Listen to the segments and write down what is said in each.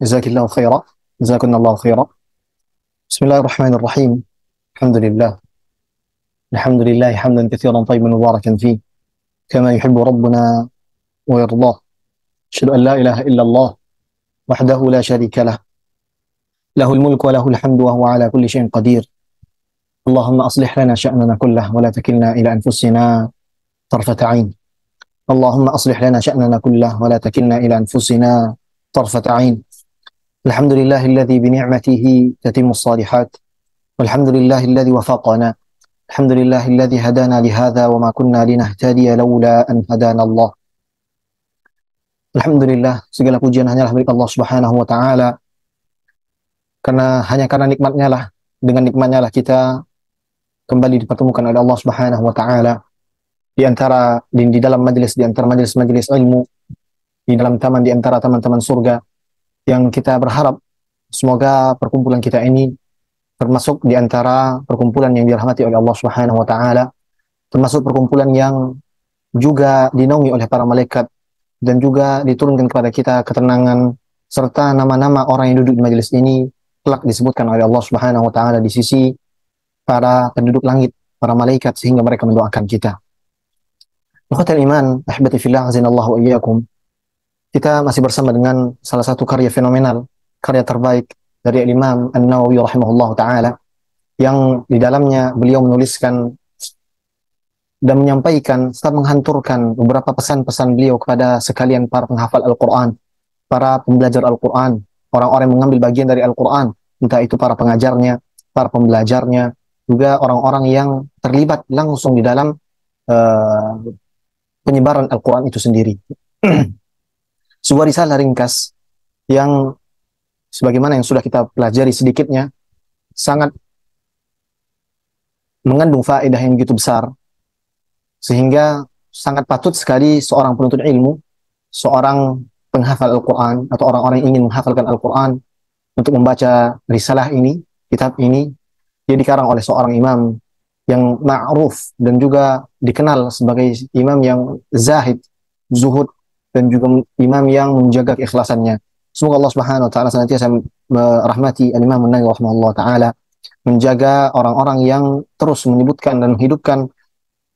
Jazakillahu khaira. Jazakumullahu khaira. Bismillahirrahmanirrahim. Alhamdulillah. Alhamdulillah hamdan katsiran tayyiban mubarakan fi kama yuhibbu rabbuna wa yardah. Asyhadu an la ilaha illallah wahdahu la syarika lah. Lahul mulku wa lahul hamdu wa huwa ala kulli syai'in qadir. Allahumma aslih lana sya'nana kullah wa la takilna ila anfusina tarfata 'ain. Allahumma aslih lana sya'nana kullah wa la takilna ila anfusina tarfata 'ain. Alhamdulillahilladzi bi ni'matihi tatimmus shalihat. Walhamdulillahilladzi wafaqana. Alhamdulillahilladzi hadana li hadza wa ma kunna linahtadiya laula an hadana Allah. Alhamdulillah, segala pujian hanyalah milik Allah Subhanahu wa taala. Hanya karena nikmatnya lah, dengan nikmatnya lah kita kembali dipertemukan oleh Allah Subhanahu wa taala di dalam majelis, di antara majelis-majelis ilmu, di dalam taman, di antara taman-taman surga, yang kita berharap semoga perkumpulan kita ini termasuk di antara perkumpulan yang dirahmati oleh Allah Subhanahu wa taala, termasuk perkumpulan yang juga dinaungi oleh para malaikat dan juga diturunkan kepada kita ketenangan serta nama-nama orang yang duduk di majelis ini kelak disebutkan oleh Allah Subhanahu wa taala di sisi para penduduk langit, para malaikat, sehingga mereka mendoakan kita. Ikhwatal iman, ahibati fillah, azinallahu wa iyyakum. Kita masih bersama dengan salah satu karya fenomenal, karya terbaik dari Imam An-Nawawi rahimahullah ta'ala, yang di dalamnya beliau menuliskan dan menyampaikan serta menghanturkan beberapa pesan-pesan beliau kepada sekalian para penghafal Al-Quran, para pembelajar Al-Quran, orang-orang yang mengambil bagian dari Al-Quran, entah itu para pengajarnya, para pembelajarnya, juga orang-orang yang terlibat langsung di dalam penyebaran Al-Quran itu sendiri. Sebuah risalah ringkas yang sebagaimana yang sudah kita pelajari sedikitnya, sangat mengandung faedah yang begitu besar, sehingga sangat patut sekali seorang penuntut ilmu, seorang penghafal Al-Quran atau orang-orang yang ingin menghafalkan Al-Quran untuk membaca risalah ini, kitab ini. Dia dikarang oleh seorang imam yang ma'ruf dan juga dikenal sebagai imam yang zahid, zuhud, dan juga imam yang menjaga keikhlasannya. Semoga Allah Subhanahu wa taala senantiasa merahmati Imam An-Nawawi rahimahullah taala, menjaga orang-orang yang terus menyebutkan dan menghidupkan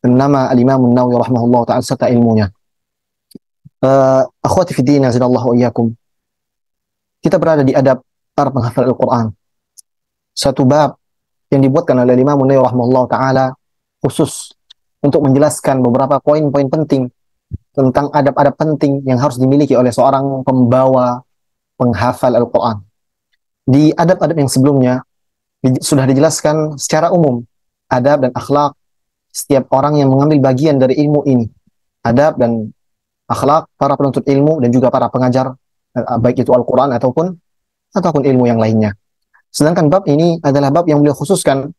nama Al-Imam An-Nawawi rahimahullah taala serta ilmunya. Akhwati fi din, azallahu iyyakum. Kita berada di adab para penghafal Al-Quran. Satu bab yang dibuatkan oleh Imam An-Nawawi rahimahullah taala khusus untuk menjelaskan beberapa poin-poin penting tentang adab-adab penting yang harus dimiliki oleh seorang pembawa penghafal Al-Quran. Di adab-adab yang sebelumnya sudah dijelaskan secara umum adab dan akhlak setiap orang yang mengambil bagian dari ilmu ini. Adab dan akhlak para penuntut ilmu dan juga para pengajar, baik itu Al-Quran ataupun ilmu yang lainnya. Sedangkan bab ini adalah bab yang beliau khususkan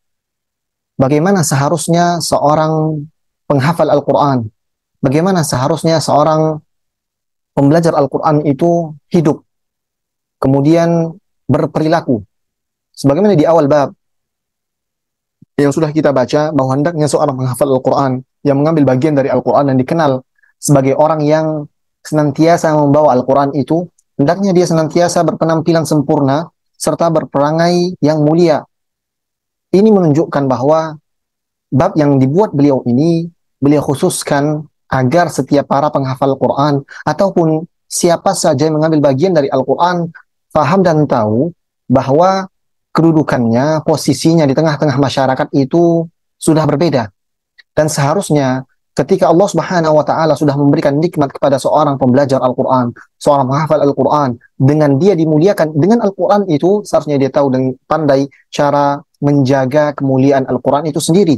bagaimana seharusnya seorang penghafal Al-Quran, bagaimana seharusnya seorang pembelajar Al-Quran itu hidup, kemudian berperilaku. Sebagaimana di awal bab yang sudah kita baca, bahwa hendaknya seorang penghafal Al-Quran yang mengambil bagian dari Al-Quran dan dikenal sebagai orang yang senantiasa membawa Al-Quran itu, hendaknya dia senantiasa berpenampilan sempurna serta berperangai yang mulia. Ini menunjukkan bahwa bab yang dibuat beliau ini, beliau khususkan agar setiap para penghafal Quran ataupun siapa saja yang mengambil bagian dari Al-Quran faham dan tahu bahwa kedudukannya, posisinya di tengah-tengah masyarakat itu sudah berbeda. Dan seharusnya ketika Allah Subhanahu wa taala sudah memberikan nikmat kepada seorang pembelajar Al-Quran, seorang penghafal Al-Quran, dengan dia dimuliakan dengan Al-Quran itu, seharusnya dia tahu dan pandai cara menjaga kemuliaan Al-Quran itu sendiri.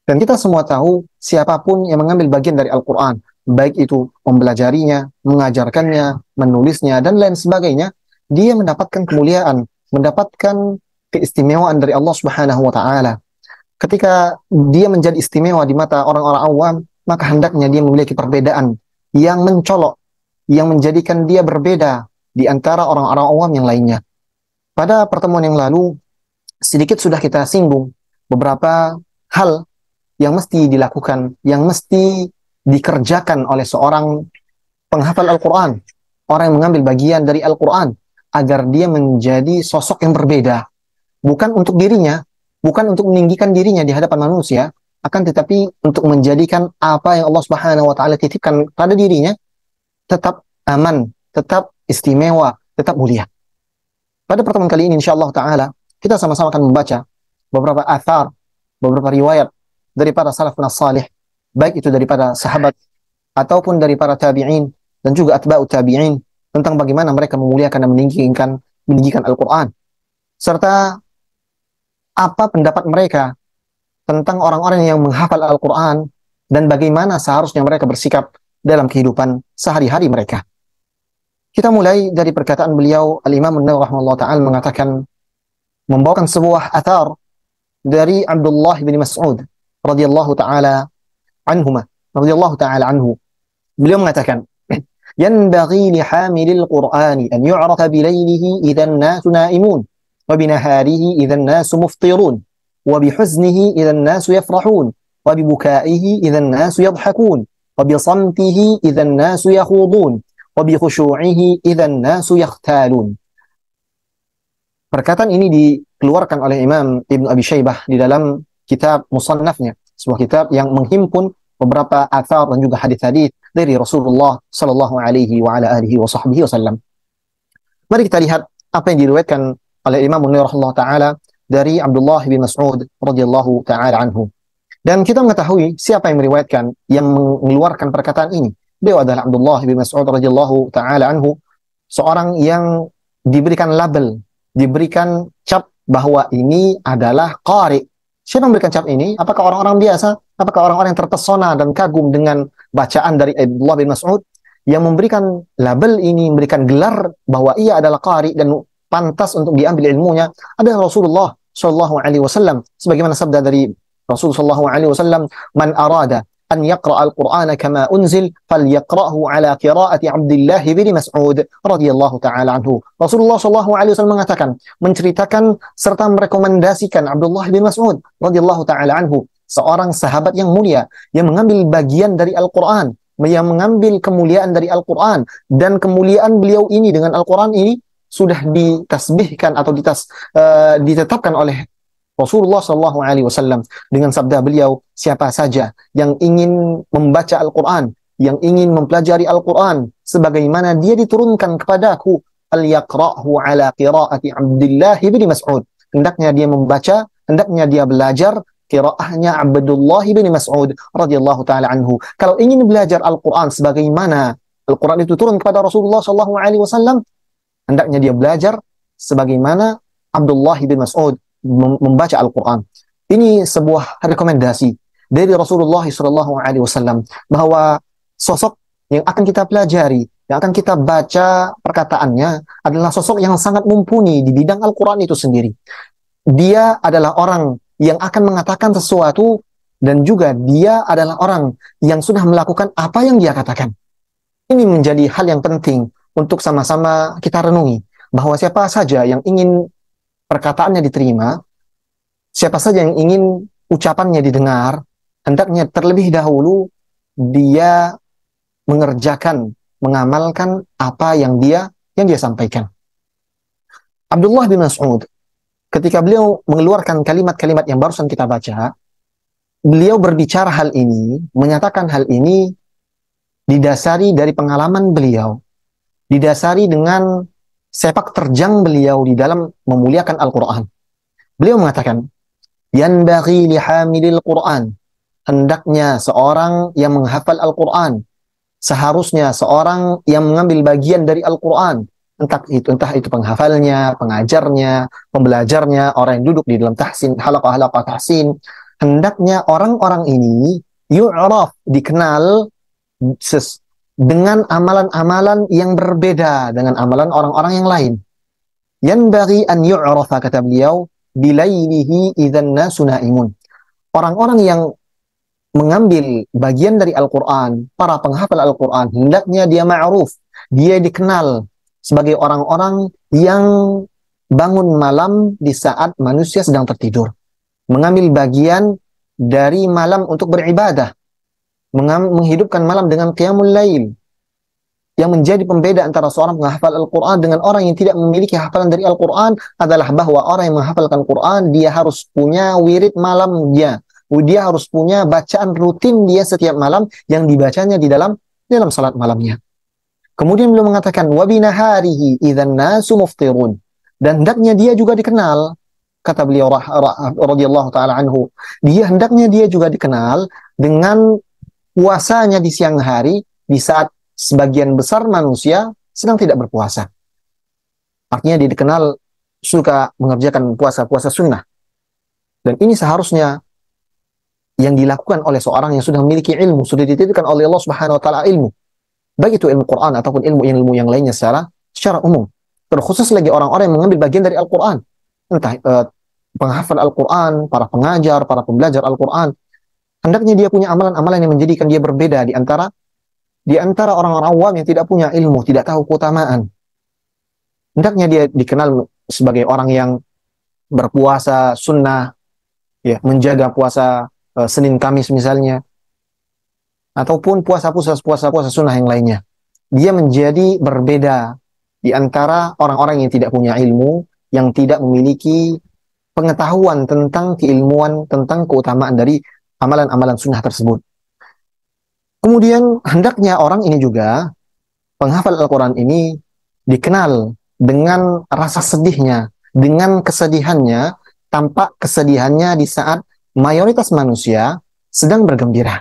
Dan kita semua tahu siapapun yang mengambil bagian dari Al-Quran, baik itu mempelajarinya, mengajarkannya, menulisnya, dan lain sebagainya, dia mendapatkan kemuliaan, mendapatkan keistimewaan dari Allah Subhanahu wa taala. Ketika dia menjadi istimewa di mata orang-orang awam, maka hendaknya dia memiliki perbedaan yang mencolok, yang menjadikan dia berbeda di antara orang-orang awam yang lainnya. Pada pertemuan yang lalu, sedikit sudah kita singgung beberapa hal yang mesti dilakukan, yang mesti dikerjakan oleh seorang penghafal Al-Quran, orang yang mengambil bagian dari Al-Quran. agar dia menjadi sosok yang berbeda, bukan untuk dirinya, bukan untuk meninggikan dirinya di hadapan manusia, akan tetapi untuk menjadikan apa yang Allah Subhanahu wa taala titipkan pada dirinya tetap aman, tetap istimewa, tetap mulia. Pada pertemuan kali ini insyaallah taala kita sama-sama akan membaca beberapa athar, beberapa riwayat dari para salafun salih, baik itu daripada sahabat ataupun dari para tabi'in dan juga atba'ut tabi'in, tentang bagaimana mereka memuliakan dan meninggikan Al-Qur'an, serta apa pendapat mereka tentang orang-orang yang menghafal Al-Quran dan bagaimana seharusnya mereka bersikap dalam kehidupan sehari-hari mereka. Kita mulai dari perkataan beliau, Al-Imam An-Nawawi rahimahullah ta'ala mengatakan, membawakan sebuah athar dari Abdullah bin Mas'ud radhiyallahu ta'ala anhu. Beliau mengatakan, yanbaghi lihamilil Qur'ani an yu'rafa bilaylihi idhan nasu naimun wa binaharihi idhan nasu muftirun وبحزنه إذا الناس يفرحون وببكائه إذا الناس يضحكون وبصمته إذا الناس يخوضون وبخشوعه إذا الناس يختالون. Perkataan ini dikeluarkan oleh Imam Ibn Abi Shaybah di dalam kitab Musannafnya, sebuah kitab yang menghimpun beberapa athar dan juga hadis-hadis dari Rasulullah sallallahu alaihi wa ala alihi wa sahbihi wasallam. Mari kita lihat apa yang diriwayatkan oleh Imam An-Nawawi rahimahullah taala dari Abdullah bin Mas'ud radhiyallahu ta'ala anhu. Dan kita mengetahui siapa yang meriwayatkan, yang mengeluarkan perkataan ini. Beliau adalah Abdullah bin Mas'ud radhiyallahu ta'ala anhu, seorang yang diberikan label, diberikan cap bahwa ini adalah qari. Siapa yang memberikan cap ini? Apakah orang-orang biasa? Apakah orang-orang yang terpesona dan kagum dengan bacaan dari Abdullah bin Mas'ud? Yang memberikan label ini, memberikan gelar bahwa ia adalah qari dan pantas untuk diambil ilmunya adalah Rasulullah sallallahu alaihi wasallam, sebagaimana sabda dari Rasul sallallahu alaihi wasallam, man arada an yaqra al-Qur'ana kama unzil falyaqra'hu ala qira'ati Abdullah bin Mas'ud radhiyallahu taala anhu. Rasulullah sallallahu alaihi wasallam mengatakan, menceritakan serta merekomendasikan Abdullah bin Mas'ud radhiyallahu taala anhu, seorang sahabat yang mulia yang mengambil bagian dari Al-Qur'an, yang mengambil kemuliaan dari Al-Qur'an, dan kemuliaan beliau ini dengan Al-Qur'an ini sudah ditasbihkan atau ditetapkan oleh Rasulullah sallallahu alaihi wasallam dengan sabda beliau, siapa saja yang ingin membaca Al-Qur'an, yang ingin mempelajari Al-Qur'an sebagaimana dia diturunkan kepadaku, al-yaqra'hu ala qira'ati Abdullah bin Mas'ud, hendaknya dia membaca, hendaknya dia belajar qira'ahnya Abdullah bin Mas'ud radhiyallahu taala anhu. Kalau ingin belajar Al-Qur'an sebagaimana Al-Qur'an itu turun kepada Rasulullah sallallahu alaihi wasallam, hendaknya dia belajar sebagaimana Abdullah bin Mas'ud membaca Al-Quran. Ini sebuah rekomendasi dari Rasulullah SAW bahwa sosok yang akan kita pelajari, yang akan kita baca perkataannya adalah sosok yang sangat mumpuni di bidang Al-Quran itu sendiri. Dia adalah orang yang akan mengatakan sesuatu dan juga dia adalah orang yang sudah melakukan apa yang dia katakan. Ini menjadi hal yang penting untuk sama-sama kita renungi, bahwa siapa saja yang ingin perkataannya diterima, siapa saja yang ingin ucapannya didengar, hendaknya terlebih dahulu dia mengerjakan, mengamalkan apa yang dia sampaikan. Abdullah bin Mas'ud, ketika beliau mengeluarkan kalimat-kalimat yang barusan kita baca, beliau berbicara hal ini, menyatakan hal ini didasari dari pengalaman beliau, didasari dengan sepak terjang beliau di dalam memuliakan Al-Quran. Beliau mengatakan, yanbaghi lihamilil Quran, hendaknya seorang yang menghafal Al-Quran, seharusnya seorang yang mengambil bagian dari Al-Quran, entah itu penghafalnya, pengajarnya, pembelajarnya, orang yang duduk di dalam tahsin, halaqah-halaqah tahsin, hendaknya orang-orang ini yu'raf, dikenal dengan amalan-amalan yang berbeda dengan amalan orang-orang yang lain. Yanbaghi an yu'rafa, kata beliau, bilailihi idzan nasu naimun. Orang-orang yang mengambil bagian dari Al-Quran, para penghafal Al-Quran, hendaknya dia ma'ruf, dia dikenal sebagai orang-orang yang bangun malam di saat manusia sedang tertidur, mengambil bagian dari malam untuk beribadah, menghidupkan malam dengan qiyamul lail, yang menjadi pembeda antara seorang penghafal Al-Quran dengan orang yang tidak memiliki hafalan dari Al-Quran adalah bahwa orang yang menghafalkan Quran, dia harus punya wirid malamnya. Dia harus punya bacaan rutin dia setiap malam yang dibacanya di dalam salat malamnya. Kemudian beliau mengatakan, وَبِنَهَارِهِ إِذَا النَّاسُ مُفْطِرُونَ. Dan hendaknya dia juga dikenal, kata beliau radhiyallahu ta'ala anhu, hendaknya dia juga dikenal dengan puasanya di siang hari di saat sebagian besar manusia sedang tidak berpuasa. Artinya dia dikenal suka mengerjakan puasa-puasa sunnah. Dan ini seharusnya yang dilakukan oleh seorang yang sudah memiliki ilmu, sudah dititipkan oleh Allah Subhanahu wa taala ilmu. Baik itu ilmu Quran ataupun ilmu yang lainnya secara umum. Terkhusus lagi orang-orang yang mengambil bagian dari Al-Quran. Entah penghafal Al-Quran, para pengajar, para pembelajar Al-Quran. Hendaknya dia punya amalan-amalan yang menjadikan dia berbeda di antara orang-orang awam yang tidak punya ilmu, tidak tahu keutamaan. Hendaknya dia dikenal sebagai orang yang berpuasa sunnah, ya, menjaga puasa Senin Kamis misalnya, ataupun puasa sunnah yang lainnya. Dia menjadi berbeda di antara orang-orang yang tidak punya ilmu, yang tidak memiliki pengetahuan tentang keilmuan, tentang keutamaan dari amalan-amalan sunnah tersebut. Kemudian hendaknya orang ini juga, penghafal Al-Quran ini, dikenal dengan rasa sedihnya, dengan kesedihannya, tampak kesedihannya di saat mayoritas manusia sedang bergembira.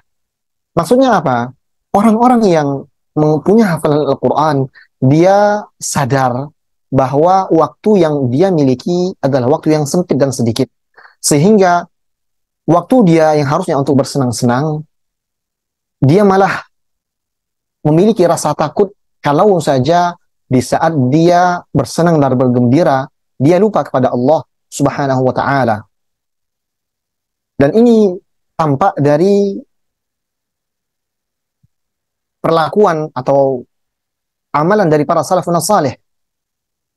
Maksudnya apa? Orang-orang yang mempunyai hafalan Al-Quran, dia sadar bahwa waktu yang dia miliki adalah waktu yang sempit dan sedikit. Sehingga waktu dia yang harusnya untuk bersenang-senang, dia malah memiliki rasa takut kalau saja di saat dia bersenang dan bergembira, dia lupa kepada Allah Subhanahu wa ta'ala. Dan ini tampak dari perlakuan atau amalan dari para salafun salih.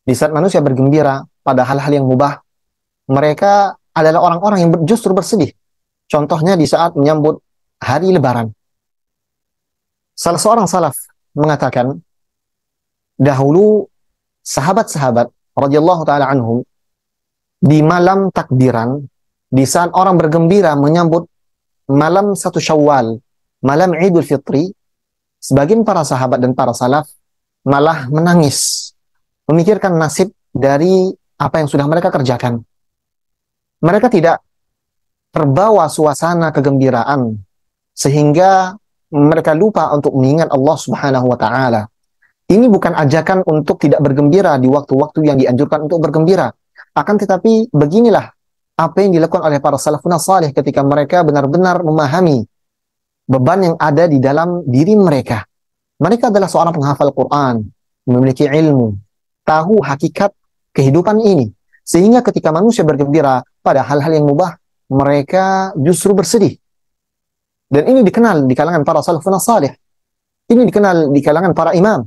Di saat manusia bergembira pada hal-hal yang mubah, mereka adalah orang-orang yang justru bersedih. Contohnya di saat menyambut hari Lebaran. Salah seorang salaf mengatakan, dahulu sahabat-sahabat radhiyallahu taala anhum, di malam takbiran, di saat orang bergembira menyambut malam 1 Syawal, malam Idul Fitri, sebagian para sahabat dan para salaf malah menangis, memikirkan nasib dari apa yang sudah mereka kerjakan. Mereka tidak terbawa suasana kegembiraan, sehingga mereka lupa untuk mengingat Allah Subhanahu wa ta'ala. Ini bukan ajakan untuk tidak bergembira di waktu-waktu yang dianjurkan untuk bergembira. Akan tetapi beginilah apa yang dilakukan oleh para salafun salih ketika mereka benar-benar memahami beban yang ada di dalam diri mereka. Mereka adalah seorang penghafal Quran, memiliki ilmu, tahu hakikat kehidupan ini. Sehingga ketika manusia bergembira pada hal-hal yang mubah, mereka justru bersedih. Dan ini dikenal di kalangan para salafun salih. Ini dikenal di kalangan para imam.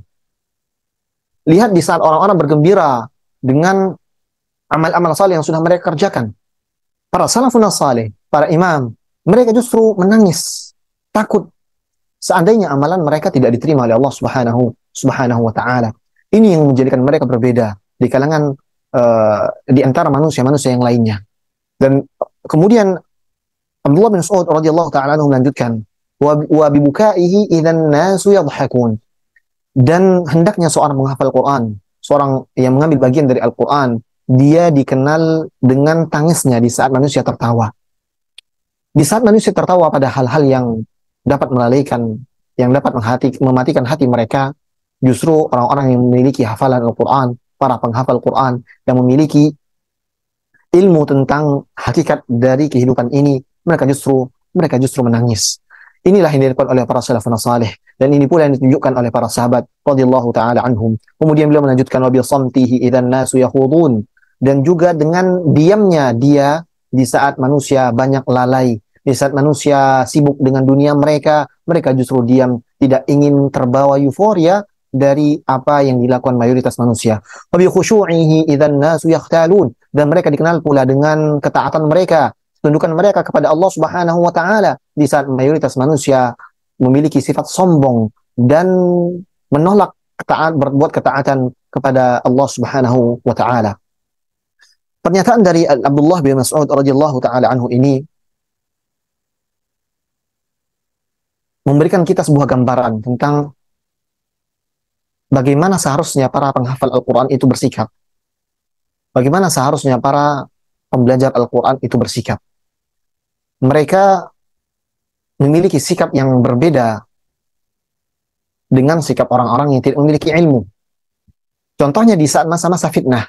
Lihat di saat orang-orang bergembira dengan amal-amal salih yang sudah mereka kerjakan. Para salafun salih, para imam, mereka justru menangis, takut seandainya amalan mereka tidak diterima oleh Allah Subhanahu wa ta'ala. Ini yang menjadikan mereka berbeda di kalangan di antara manusia-manusia yang lainnya. Dan kemudian Abdullah bin Mas'ud radhiyallahu ta'ala anhu melanjutkan, wa bibukaihi idzan nasu yadhhakun. Dan hendaknya seorang menghafal Quran, seorang yang mengambil bagian dari Al-Quran, dia dikenal dengan tangisnya di saat manusia tertawa. Di saat manusia tertawa pada hal-hal yang dapat melalaikan, yang dapat mematikan hati mereka, justru orang-orang yang memiliki hafalan Al-Quran, para penghafal Quran, yang memiliki ilmu tentang hakikat dari kehidupan ini, mereka justru menangis. Inilah yang dilakukan oleh para salafun salih, dan ini pula yang ditunjukkan oleh para sahabat radhiyallahu taala anhum. Kemudian beliau melanjutkan, wa bi samtihi idzan nasu yakhudun, dan juga dengan diamnya dia di saat manusia banyak lalai, di saat manusia sibuk dengan dunia mereka justru diam, tidak ingin terbawa euforia dari apa yang dilakukan mayoritas manusia. Wa bi khusyu'ihi idzan nasu yakhtalun, dan mereka dikenal pula dengan ketaatan mereka, tundukan mereka kepada Allah Subhanahu wa ta'ala di saat mayoritas manusia memiliki sifat sombong dan menolak berbuat ketaatan kepada Allah Subhanahu wa taala. Pernyataan dari Abdullah bin Mas'ud radhiyallahu taala anhu ini memberikan kita sebuah gambaran tentang bagaimana seharusnya para penghafal Al-Quran itu bersikap. Bagaimana seharusnya para pembelajar Al-Quran itu bersikap. Mereka memiliki sikap yang berbeda dengan sikap orang-orang yang tidak memiliki ilmu. Contohnya di saat masa-masa fitnah,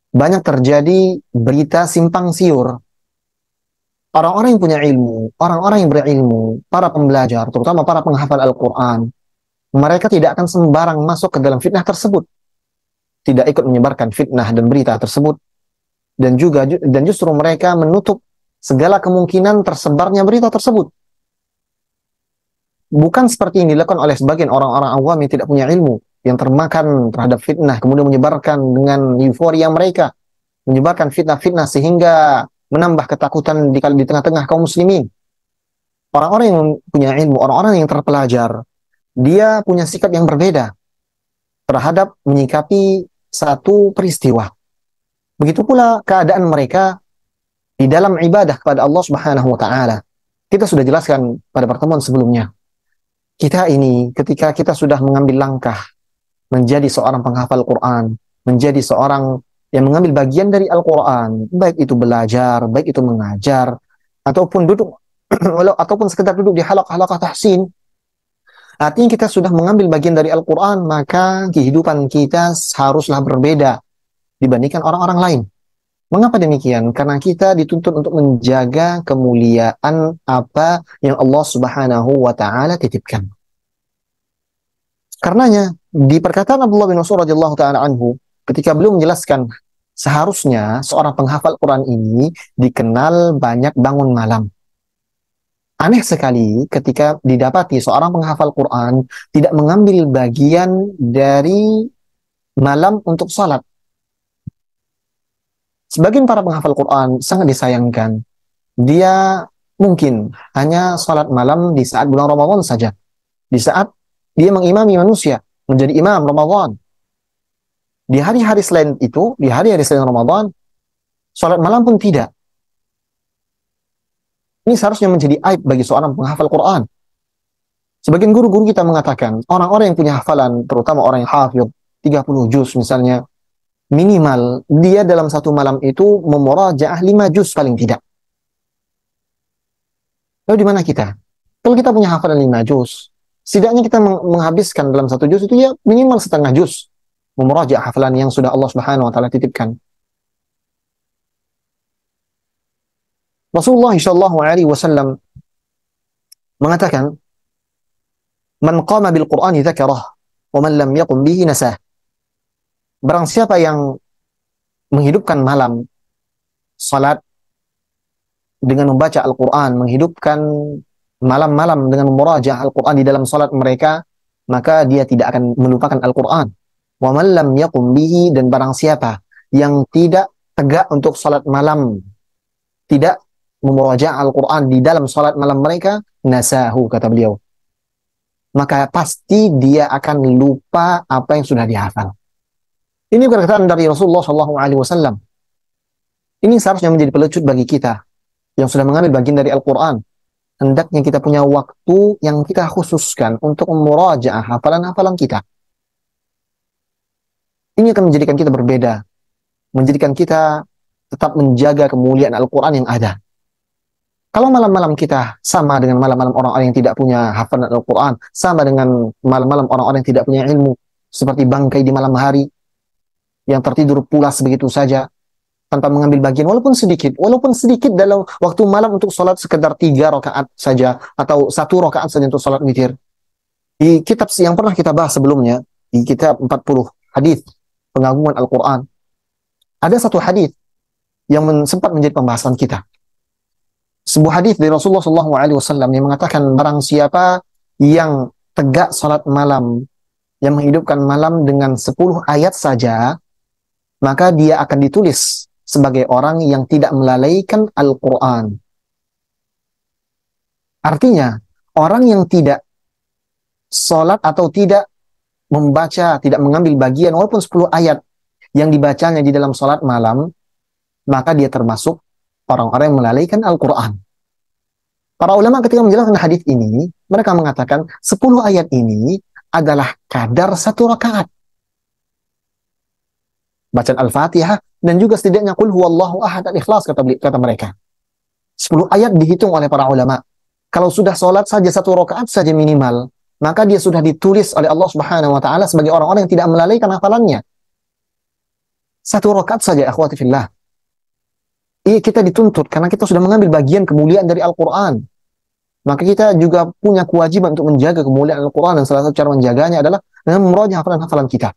banyak terjadi berita simpang siur. Orang-orang yang punya ilmu, orang-orang yang berilmu, para pembelajar, terutama para penghafal Al-Quran, mereka tidak akan sembarang masuk ke dalam fitnah tersebut. Tidak ikut menyebarkan fitnah dan berita tersebut. Dan justru mereka menutup segala kemungkinan tersebarnya berita tersebut. Bukan seperti yang dilakukan oleh sebagian orang-orang awam yang tidak punya ilmu, yang termakan terhadap fitnah, kemudian menyebarkan dengan euforia mereka, menyebarkan fitnah-fitnah sehingga menambah ketakutan di tengah-tengah kaum muslimin. Orang-orang yang punya ilmu, orang-orang yang terpelajar, dia punya sikap yang berbeda terhadap menyikapi satu peristiwa. Begitu pula keadaan mereka di dalam ibadah kepada Allah Subhanahu wa taala. Kita sudah jelaskan pada pertemuan sebelumnya. Kita ini ketika kita sudah mengambil langkah menjadi seorang penghafal Quran, menjadi seorang yang mengambil bagian dari Al-Quran, baik itu belajar, baik itu mengajar, ataupun duduk, ataupun sekedar duduk di halaqah tahsin, artinya kita sudah mengambil bagian dari Al-Quran, maka kehidupan kita haruslah berbeda dibandingkan orang-orang lain. Mengapa demikian? Karena kita dituntut untuk menjaga kemuliaan apa yang Allah Subhanahu wa taala titipkan. Karenanya, di perkataan Abdullah bin Mas'ud radhiyallahu taala anhu, ketika beliau menjelaskan seharusnya seorang penghafal Quran ini dikenal banyak bangun malam. Aneh sekali ketika didapati seorang penghafal Quran tidak mengambil bagian dari malam untuk salat. Sebagian para penghafal Quran sangat disayangkan. Dia mungkin hanya salat malam di saat bulan Ramadan saja. Di saat dia mengimami manusia, menjadi imam Ramadan. Di hari-hari selain itu, di hari-hari selain Ramadan, salat malam pun tidak. Ini seharusnya menjadi aib bagi seorang penghafal Quran. Sebagian guru-guru kita mengatakan, orang-orang yang punya hafalan, terutama orang yang hafidh, 30 juz misalnya, minimal dia dalam satu malam itu memurajaah 5 juz paling tidak. Lalu di mana kita? Kalau kita punya hafalan 5 juz, setidaknya kita menghabiskan dalam satu juz itu ya minimal setengah juz memurajaah hafalan yang sudah Allah Subhanahu wa taala titipkan. Rasulullah sallallahu alaihi wasallam mengatakan, "Man qama bil Qur'ani dzakarah, wa man lam yaqum bihi nasah." Barang siapa yang menghidupkan malam salat dengan membaca Al-Qur'an, menghidupkan malam-malam dengan memurajaah Al-Qur'an di dalam salat mereka, maka dia tidak akan melupakan Al-Qur'an. Wa man lam yaqum bihi, dan barang siapa yang tidak tegak untuk salat malam, tidak memurajaah Al-Quran di dalam salat malam mereka, nasahu, kata beliau, maka pasti dia akan lupa apa yang sudah dihafal. Ini perkataan dari Rasulullah SAW. Ini seharusnya menjadi pelecut bagi kita yang sudah mengambil bagian dari Al-Quran. Hendaknya kita punya waktu yang kita khususkan untuk memurajaah hafalan-hafalan kita. Ini akan menjadikan kita berbeda, menjadikan kita tetap menjaga kemuliaan Al-Quran yang ada. Kalau malam-malam kita sama dengan malam-malam orang-orang yang tidak punya hafalan Al-Quran, sama dengan malam-malam orang-orang yang tidak punya ilmu, seperti bangkai di malam hari, yang tertidur pulas begitu saja, tanpa mengambil bagian, walaupun sedikit dalam waktu malam untuk sholat sekedar 3 rakaat saja, atau 1 rakaat saja untuk sholat witir. Di kitab yang pernah kita bahas sebelumnya, di kitab 40 hadis pengagungan Al-Quran, ada satu hadis yang sempat menjadi pembahasan kita. Sebuah hadis dari Rasulullah SAW yang mengatakan, barang siapa yang tegak salat malam, yang menghidupkan malam dengan 10 ayat saja, maka dia akan ditulis sebagai orang yang tidak melalaikan Al-Quran. Artinya, orang yang tidak salat atau tidak membaca, tidak mengambil bagian walaupun 10 ayat yang dibacanya di dalam salat malam, maka dia termasuk orang-orang yang melalaikan Al-Quran. Para ulama ketika menjelaskan hadis ini, mereka mengatakan 10 ayat ini adalah kadar satu rakaat. Bacaan Al-Fatihah dan juga setidaknya Qul huwallahu ahad al-Ikhlas, kata mereka. 10 ayat dihitung oleh para ulama. Kalau sudah sholat saja satu rakaat saja minimal, maka dia sudah ditulis oleh Allah Subhanahu wa taala sebagai orang-orang yang tidak melalaikan hafalannya. Satu rakaat saja, akhwati fillah. Iya, kita dituntut karena kita sudah mengambil bagian kemuliaan dari Al-Quran. Maka kita juga punya kewajiban untuk menjaga kemuliaan Al-Quran, dan salah satu cara menjaganya adalah dengan memurojaah hafalan-hafalan kita.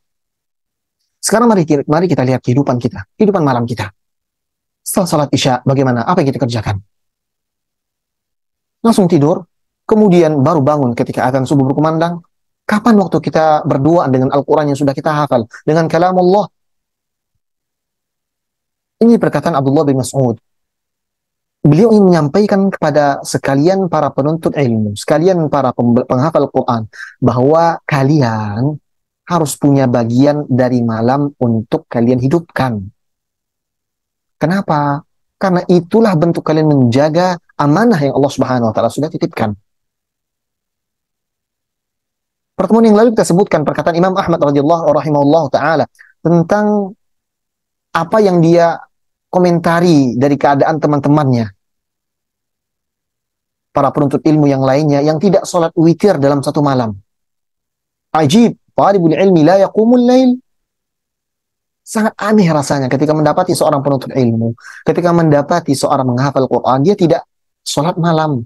Sekarang mari kita lihat kehidupan kita, kehidupan malam kita. Setelah salat Isya, bagaimana? Apa yang kita kerjakan? Langsung tidur, kemudian baru bangun ketika azan subuh berkumandang. Kapan waktu kita berdoa dengan Al-Quran yang sudah kita hafal, dengan kalam Allah? Ini perkataan Abdullah bin Mas'ud. Beliau ingin menyampaikan kepada sekalian para penuntut ilmu, sekalian para penghafal Quran, bahwa kalian harus punya bagian dari malam untuk kalian hidupkan. Kenapa? Karena itulah bentuk kalian menjaga amanah yang Allah Subhanahu wa taala sudah titipkan. Pertemuan yang lalu kita sebutkan perkataan Imam Ahmad radhiyallahu rahimahullahu taala tentang apa yang dia komentari dari keadaan teman-temannya, para penuntut ilmu yang lainnya yang tidak sholat witir dalam satu malam. Ajib, talibul ilmi la yaqumul lail. Sangat aneh rasanya ketika mendapati seorang penuntut ilmu, ketika mendapati seorang menghafal Quran, dia tidak sholat malam.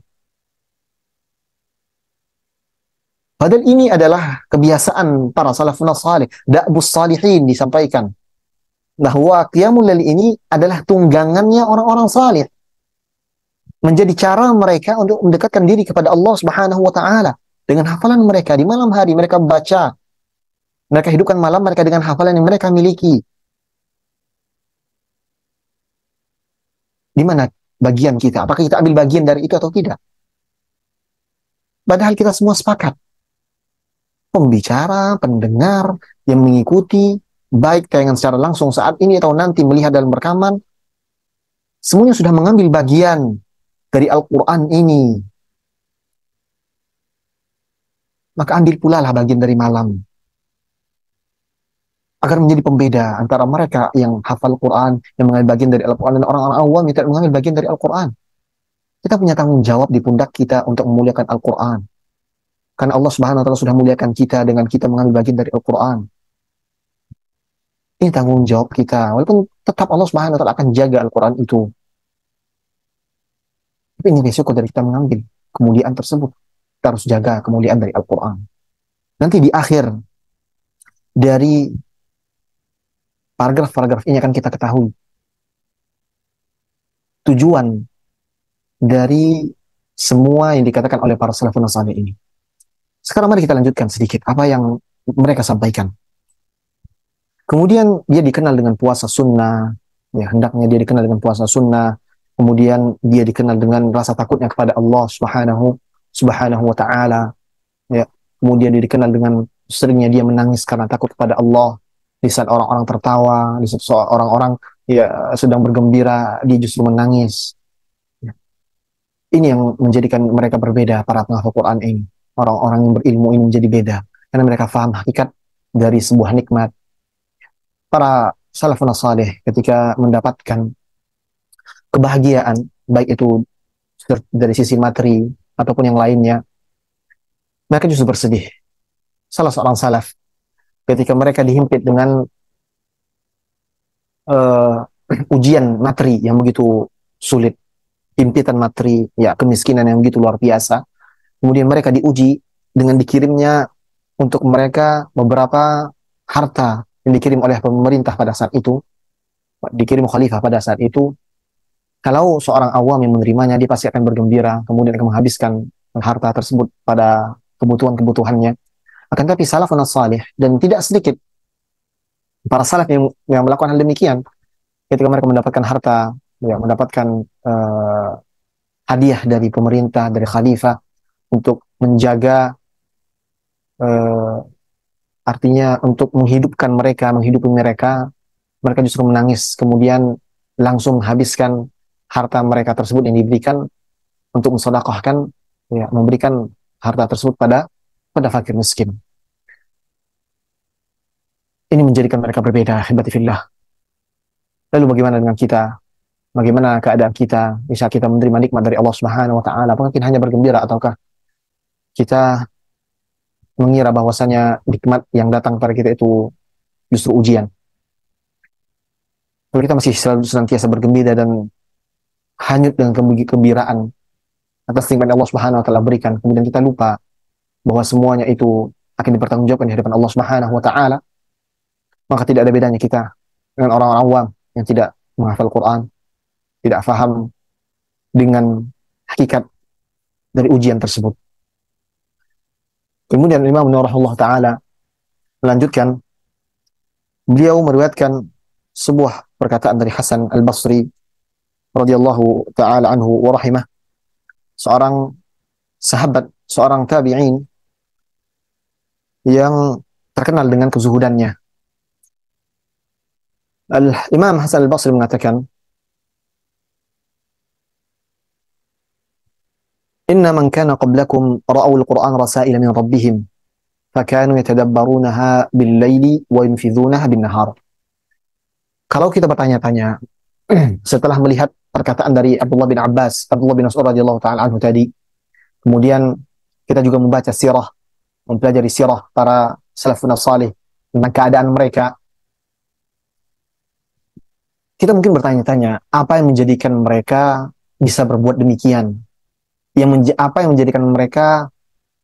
Padahal ini adalah kebiasaan para salafun salih, da'bus salihin, disampaikan bahwa qiyamul lail ini adalah tunggangannya orang-orang salih. Menjadi cara mereka untuk mendekatkan diri kepada Allah Subhanahu wa taala dengan hafalan mereka di malam hari. Mereka baca, mereka hidupkan malam mereka dengan hafalan yang mereka miliki. Di mana bagian kita? Apakah kita ambil bagian dari itu atau tidak? Padahal kita semua sepakat, pembicara, pendengar yang mengikuti, baik tayangan secara langsung saat ini atau nanti melihat dalam rekaman, semuanya sudah mengambil bagian dari Al-Quran ini. Maka ambil pula lah bagian dari malam, agar menjadi pembeda antara mereka yang hafal Quran, yang mengambil bagian dari Al-Quran, dan orang-orang awam yang tidak mengambil bagian dari Al-Quran. Kita punya tanggung jawab di pundak kita untuk memuliakan Al-Quran. Karena Allah Subhanahu wa taala sudah muliakan kita dengan kita mengambil bagian dari Al-Quran. Ini tanggung jawab kita. Walaupun tetap Allah Subhanahu wa taala akan jaga Al-Quran itu. Tapi ini risiko dari kita mengambil kemuliaan tersebut. Kita harus jaga kemuliaan dari Al-Quran. Nanti di akhir dari paragraf-paragraf ini akan kita ketahui tujuan dari semua yang dikatakan oleh para salafun salih ini. Sekarang mari kita lanjutkan sedikit apa yang mereka sampaikan. Kemudian dia dikenal dengan puasa sunnah, ya hendaknya dia dikenal dengan puasa sunnah. Kemudian dia dikenal dengan rasa takutnya kepada Allah Subhanahu wa taala. Ya, kemudian dia dikenal dengan seringnya dia menangis karena takut kepada Allah. Di saat orang-orang tertawa, di saat orang-orang ya sedang bergembira, dia justru menangis. Ya. Ini yang menjadikan mereka berbeda, para penghafal Quran ini. Orang-orang yang berilmu ini menjadi beda karena mereka paham hakikat dari sebuah nikmat. Para salafun salih ketika mendapatkan kebahagiaan, baik itu dari sisi materi ataupun yang lainnya, mereka justru bersedih. Salah seorang salaf ketika mereka dihimpit dengan ujian materi yang begitu sulit, himpitan materi, ya kemiskinan yang begitu luar biasa, kemudian mereka diuji dengan dikirimnya untuk mereka beberapa harta yang dikirim oleh pemerintah pada saat itu, dikirim khalifah pada saat itu. Kalau seorang awam yang menerimanya, dia pasti akan bergembira, kemudian akan menghabiskan harta tersebut pada kebutuhan-kebutuhannya. Akan tapi salafun salih, dan tidak sedikit para salaf yang melakukan hal demikian, ketika mereka mendapatkan harta, ya, mendapatkan hadiah dari pemerintah, dari khalifah, untuk menjaga artinya untuk menghidupi mereka, mereka justru menangis, kemudian langsung habiskan harta mereka tersebut yang diberikan untuk mensedekahkan, ya, memberikan harta tersebut pada fakir miskin. Ini menjadikan mereka berbeda, ahibati fillah. Lalu bagaimana dengan kita? Bagaimana keadaan kita? Bisa kita menerima nikmat dari Allah Subhanahu wa taala? Apakah kita hanya bergembira ataukah kita mengira bahwasanya nikmat yang datang pada kita itu justru ujian? Kalau kita masih selalu senantiasa bergembira dan hanyut dengan kegembiraan atas nikmat yang Allah Subhanahu wa taala berikan, kemudian kita lupa bahwa semuanya itu akan dipertanggungjawabkan di hadapan Allah Subhanahu wa taala, maka tidak ada bedanya kita dengan orang-orang awam yang tidak menghafal Quran, tidak faham dengan hakikat dari ujian tersebut. Kemudian Imam Nawawi rahimahullah taala melanjutkan, beliau meriwayatkan sebuah perkataan dari Hasan Al-Basri radhiyallahu taala anhu wa rahimah, seorang sahabat, seorang tabi'in yang terkenal dengan kezuhudannya. Imam Hasan Al-Basri mengatakan, "Inna man kana qablakum ra'aw al-Qur'an rasaila min rabbihim, fakanu yatadabbarunaha bil-laili wa yunfidhunaha bin-nahar." Kalau kita bertanya-tanya setelah melihat perkataan dari Abdullah bin Abbas, Abdullah bin Mas'ud radhiyallahu taala anhu tadi, kemudian kita juga membaca sirah, mempelajari sirah para salafun salih tentang keadaan mereka, kita mungkin bertanya-tanya, apa yang menjadikan mereka bisa berbuat demikian? Apa yang menjadikan mereka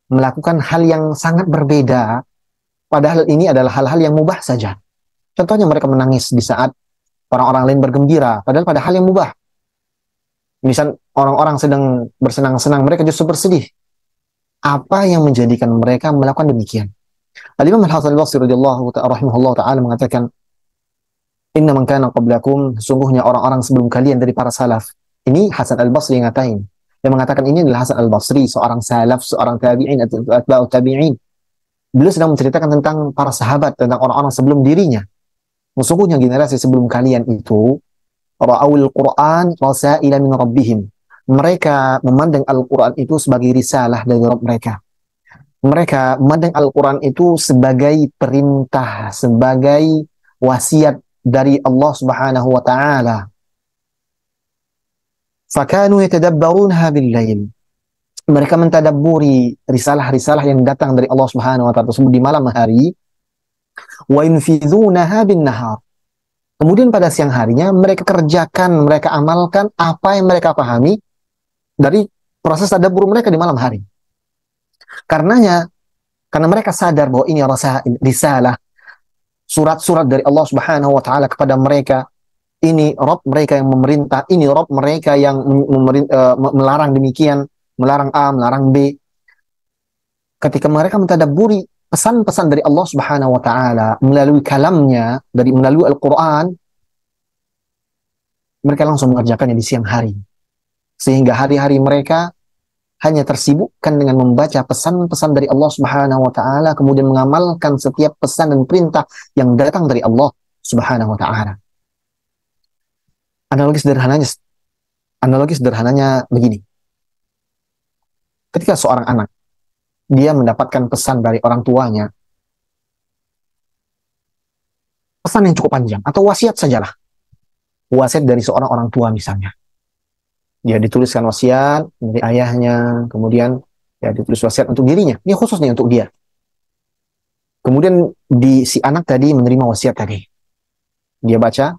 melakukan hal yang sangat berbeda, padahal ini adalah hal-hal yang mubah saja. Contohnya mereka menangis di saat orang-orang lain bergembira, padahal pada hal yang mubah. Misal orang-orang sedang bersenang-senang, mereka justru bersedih. Apa yang menjadikan mereka melakukan demikian? Al-Imam Al-Hasan Al-Basri radhiyallahu ta'ala mengatakan, "Inna man kana qablakum," sungguhnya orang-orang sebelum kalian dari para salaf. Ini Hasan Al-Basri yang ngatain. Yang mengatakan ini adalah Hasan Al-Basri, seorang salaf, seorang tabi'in, atba'ut tabi'in. Beliau sedang menceritakan tentang para sahabat, tentang orang-orang sebelum dirinya. Sesungguhnya generasi sebelum kalian itu ra'awul Qur'an rasaila min rabbihim. Mereka memandang Al-Quran itu sebagai risalah dari Rabb mereka. Mereka memandang Al-Quran itu sebagai perintah, sebagai wasiat dari Allah Subhanahu wa taala. Fakanu yatadabbarunaha bil-lail. Mereka mentadabburi risalah-risalah yang datang dari Allah Subhanahu wa taala tersebut di malam hari. Wa yunfidhunaha bin-nahar. Kemudian pada siang harinya mereka kerjakan, mereka amalkan apa yang mereka pahami dari proses tadabbur mereka di malam hari. Karena mereka sadar bahwa ini risalah, surat-surat dari Allah Subhanahu wa taala kepada mereka. Ini Rabb mereka yang memerintah, ini Rabb mereka yang melarang demikian, melarang A, melarang B. Ketika mereka mentadabburi pesan-pesan dari Allah Subhanahu wa taala melalui kalamnya, melalui Al-Qur'an, mereka langsung mengerjakannya di siang hari. Sehingga hari-hari mereka hanya tersibukkan dengan membaca pesan-pesan dari Allah Subhanahu wa taala, kemudian mengamalkan setiap pesan dan perintah yang datang dari Allah Subhanahu wa taala. Analogi sederhananya begini. Ketika seorang anak dia mendapatkan pesan dari orang tuanya, pesan yang cukup panjang atau wasiat sajalah. Wasiat dari seorang orang tua misalnya. Dia dituliskan wasiat dari ayahnya, kemudian ya ditulis wasiat untuk dirinya. Ini khususnya untuk dia. Kemudian si anak tadi menerima wasiat tadi. Dia baca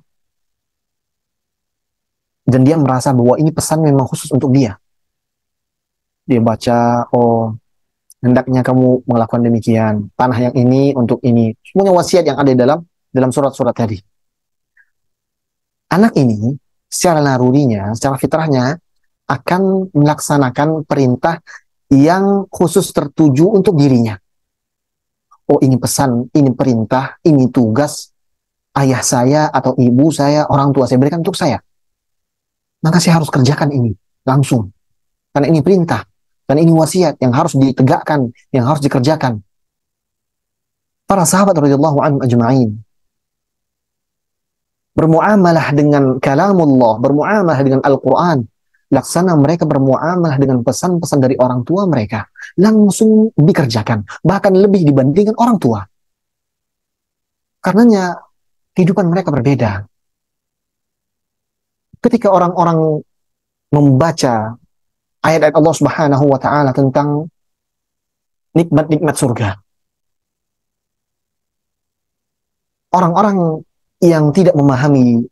dan dia merasa bahwa ini pesan memang khusus untuk dia. Dia baca, oh hendaknya kamu melakukan demikian, tanah yang ini untuk ini. Semuanya wasiat yang ada dalam surat-surat tadi. Anak ini secara narurinya, secara fitrahnya akan melaksanakan perintah yang khusus tertuju untuk dirinya. Oh ini pesan, ini perintah, ini tugas ayah saya atau ibu saya, orang tua saya berikan untuk saya. Maka saya harus kerjakan ini langsung. Karena ini perintah, karena ini wasiat yang harus ditegakkan, yang harus dikerjakan. para sahabat radhiyallahu anhum ajma'in bermuamalah dengan kalamullah, bermuamalah dengan Al-Quran, laksana mereka bermuamalah dengan pesan-pesan dari orang tua mereka, langsung dikerjakan, bahkan lebih dibandingkan orang tua. Karenanya kehidupan mereka berbeda. Ketika orang-orang membaca ayat-ayat Allah Subhanahu wa taala tentang nikmat-nikmat surga, orang-orang yang tidak memahami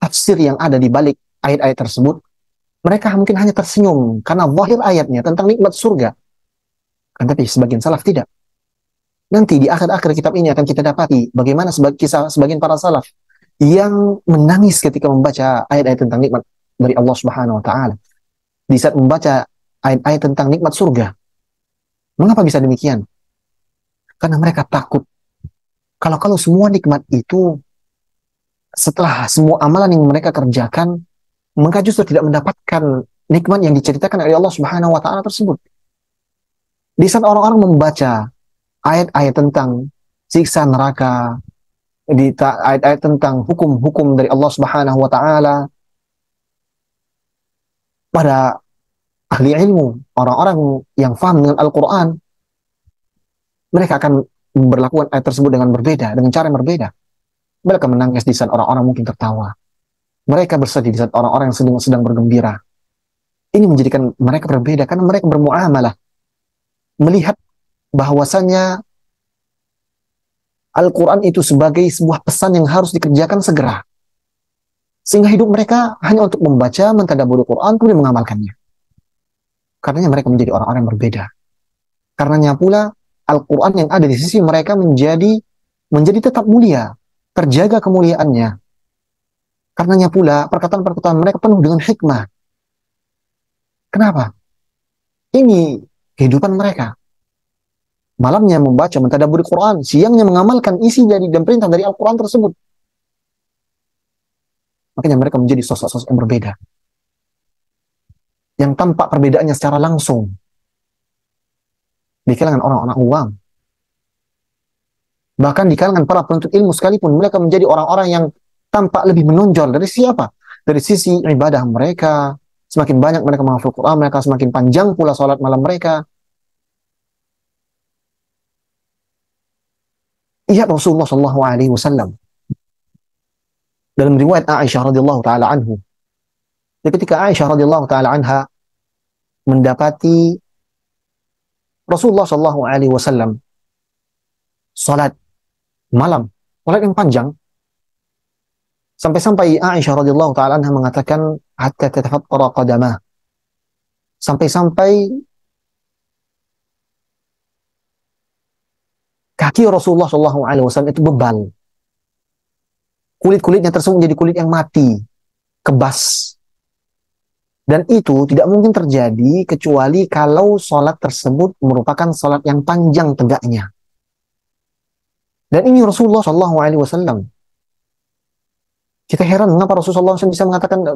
tafsir yang ada di balik ayat-ayat tersebut, mereka mungkin hanya tersenyum karena zahir ayatnya tentang nikmat surga. Kan tapi sebagian salaf tidak. Nanti di akhir-akhir kitab ini akan kita dapati bagaimana kisah sebagian para salaf yang menangis ketika membaca ayat-ayat tentang nikmat dari Allah Subhanahu wa taala. Di saat membaca ayat-ayat tentang nikmat surga. Mengapa bisa demikian? Karena mereka takut kalau semua nikmat itu setelah semua amalan yang mereka kerjakan, mereka justru tidak mendapatkan nikmat yang diceritakan oleh Allah Subhanahu wa taala tersebut. Di saat orang-orang membaca ayat-ayat tentang siksa neraka, ayat-ayat tentang hukum-hukum dari Allah Subhanahu wa taala, pada ahli ilmu, orang-orang yang faham dengan Al-Quran, mereka akan berlakukan ayat tersebut dengan berbeda, dengan cara yang berbeda. Mereka menangis di saat orang-orang mungkin tertawa. Mereka bersedih di saat orang-orang yang sedang bergembira. Ini menjadikan mereka berbeda karena mereka bermuamalah, melihat bahwasanya Al-Quran itu sebagai sebuah pesan yang harus dikerjakan segera. Sehingga hidup mereka hanya untuk membaca, mentadabburi Quran, kemudian mengamalkannya. Karenanya mereka menjadi orang-orang yang berbeda. Karenanya pula Al-Quran yang ada di sisi mereka menjadi tetap mulia, terjaga kemuliaannya. Karenanya pula perkataan-perkataan mereka penuh dengan hikmah. Kenapa? Ini kehidupan mereka. Malamnya membaca, mentadabburi Quran, siangnya mengamalkan isi dan perintah dari Al-Quran tersebut. Makanya mereka menjadi sosok-sosok yang berbeda. Yang tampak perbedaannya secara langsung di kalangan orang-orang awam. Bahkan di kalangan para penuntut ilmu sekalipun, mereka menjadi orang-orang yang tampak lebih menonjol. Dari siapa? Dari sisi ibadah mereka. Semakin banyak mereka menghafal Quran, mereka semakin panjang pula salat malam mereka. Iya, Rasulullah SAW dalam riwayat Aisyah radhiyallahu taala anhu, ketika Aisyah radhiyallahu taala anha mendapati Rasulullah SAW salat malam, salat yang panjang, sampai-sampai Aisyah radhiyallahu taala anha mengatakan hatta tatafattara qadamah, sampai-sampai kaki Rasulullah SAW itu bebal. Kulit-kulitnya tersebut menjadi kulit yang mati, kebas. Dan itu tidak mungkin terjadi kecuali kalau sholat tersebut merupakan sholat yang panjang tegaknya. Dan ini Rasulullah SAW. Kita heran mengapa Rasulullah SAW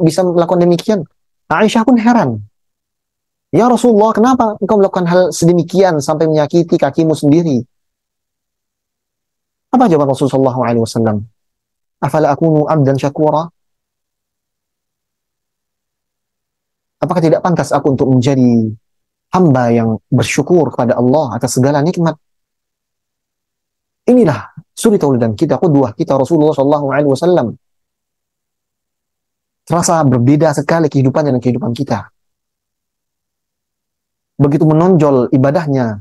bisa melakukan demikian. Aisyah pun heran. Ya Rasulullah, kenapa engkau melakukan hal sedemikian sampai menyakiti kakimu sendiri? Apa jawaban Rasulullah SAW? Afala akunu abdan syakura? Apakah tidak pantas aku untuk menjadi hamba yang bersyukur kepada Allah atas segala nikmat? Inilah suri tauladan kita, qudwah kita Rasulullah SAW. Terasa berbeda sekali kehidupannya dan kehidupan kita. Begitu menonjol ibadahnya.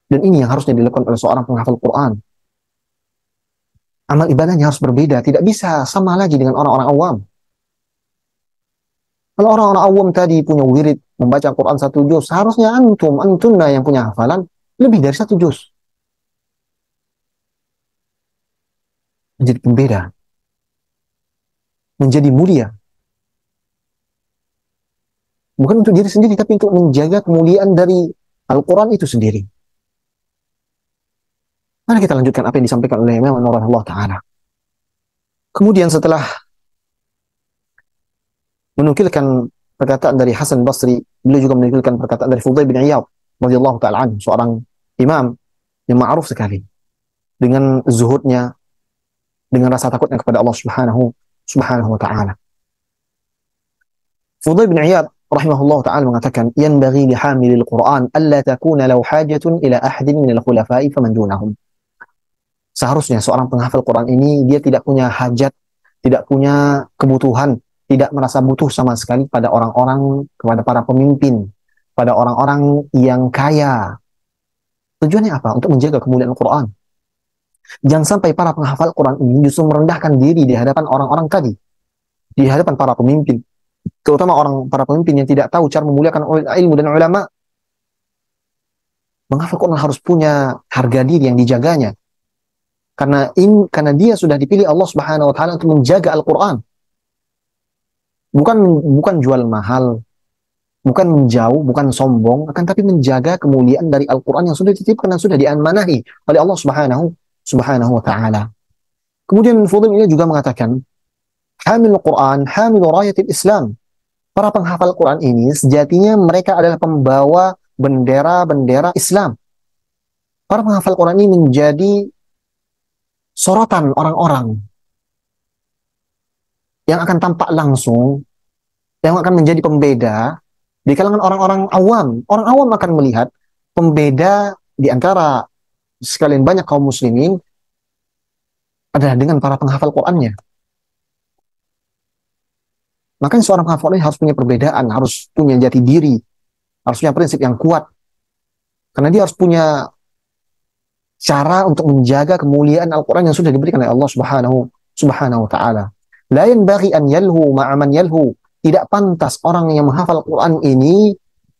Dan ini yang harusnya dilakukan oleh seorang penghafal Quran. Amal ibadahnya harus berbeda, tidak bisa sama lagi dengan orang-orang awam. Kalau orang-orang awam tadi punya wirid membaca Quran 1 juz, seharusnya antumna yang punya hafalan lebih dari 1 juz. Menjadi pembeda, menjadi mulia. Bukan untuk diri sendiri, tapi untuk menjaga kemuliaan dari Al-Quran itu sendiri. Mari kita lanjutkan apa yang disampaikan oleh Imam Allah Ta'ala. Kemudian setelah menukilkan perkataan dari Hasan Basri, beliau juga menukilkan perkataan dari Fudail bin Iyad radhiyallahu taala anhu, seorang imam yang ma'ruf sekali dengan zuhudnya, dengan rasa takutnya kepada Allah Subhanahu wa taala. Fudail bin Iyad rahimahullah taala mengatakan, "Yanbaghi li hamilil Qur'an alla takuna lahu hajatun ila ahadin min al-khulafa'i faman dunahum." Seharusnya seorang penghafal Quran ini dia tidak punya hajat, tidak punya kebutuhan, tidak merasa butuh sama sekali pada orang-orang, kepada para pemimpin, pada orang-orang yang kaya. Tujuannya apa? Untuk menjaga kemuliaan Al-Quran. Jangan sampai para penghafal Quran ini justru merendahkan diri di hadapan orang-orang tadi, di hadapan para pemimpin, terutama para pemimpin yang tidak tahu cara memuliakan ilmu dan ulama. Menghafal Quran harus punya harga diri yang dijaganya, karena dia sudah dipilih Allah Subhanahu wa taala untuk menjaga Al-Quran. Bukan jual mahal, bukan menjauh, bukan sombong, akan tapi menjaga kemuliaan dari Al-Quran yang sudah dititipkan dan sudah diamanahi oleh Allah Subhanahu wa taala. Kemudian Fudail ini juga mengatakan, hamil Quran, hamil rayatil Islam. Para penghafal Quran ini sejatinya mereka adalah pembawa bendera-bendera Islam. Para penghafal Quran ini menjadi sorotan orang-orang yang akan tampak langsung, yang akan menjadi pembeda di kalangan orang-orang awam. Orang awam akan melihat pembeda di antara sekalian banyak kaum muslimin adalah dengan para penghafal Qurannya. Makanya seorang penghafal ini harus punya perbedaan, harus punya jati diri, harus punya prinsip yang kuat. Karena dia harus punya cara untuk menjaga kemuliaan Al-Quran yang sudah diberikan oleh Allah Subhanahu wa taala. La yanbaghi an yalhu ma'a man yalhu. Tidak pantas orang yang menghafal Quran ini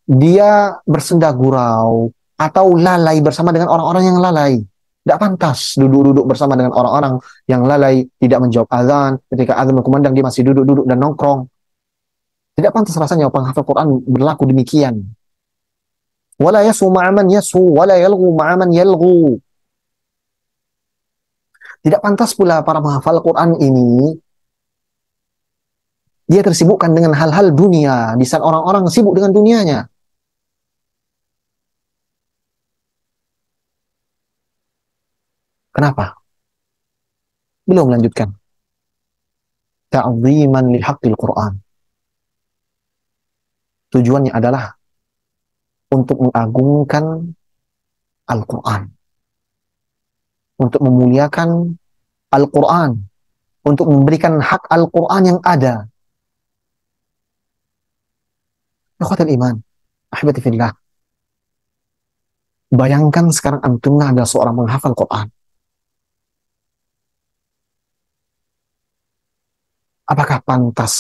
dia bersenda gurau atau lalai bersama dengan orang-orang yang lalai. Tidak pantas duduk-duduk bersama dengan orang-orang yang lalai, tidak menjawab azan, ketika azan berkumandang dia masih duduk-duduk dan nongkrong. Tidak pantas rasanya penghafal Quran berlaku demikian. Wala yasu ma'aman yasu, wala yalghu ma'aman yalghu. Tidak pantas pula para penghafal Quran ini dia tersibukkan dengan hal-hal dunia di saat orang-orang sibuk dengan dunianya. Kenapa? Beliau melanjutkan, ta'ziman li haqqil Quran. Tujuannya adalah untuk mengagungkan Al-Quran, untuk memuliakan Al-Quran, untuk memberikan hak Al-Quran yang ada. Ikhwatul iman, ahibati fillah. Bayangkan sekarang antum ada seorang menghafal Quran. Apakah pantas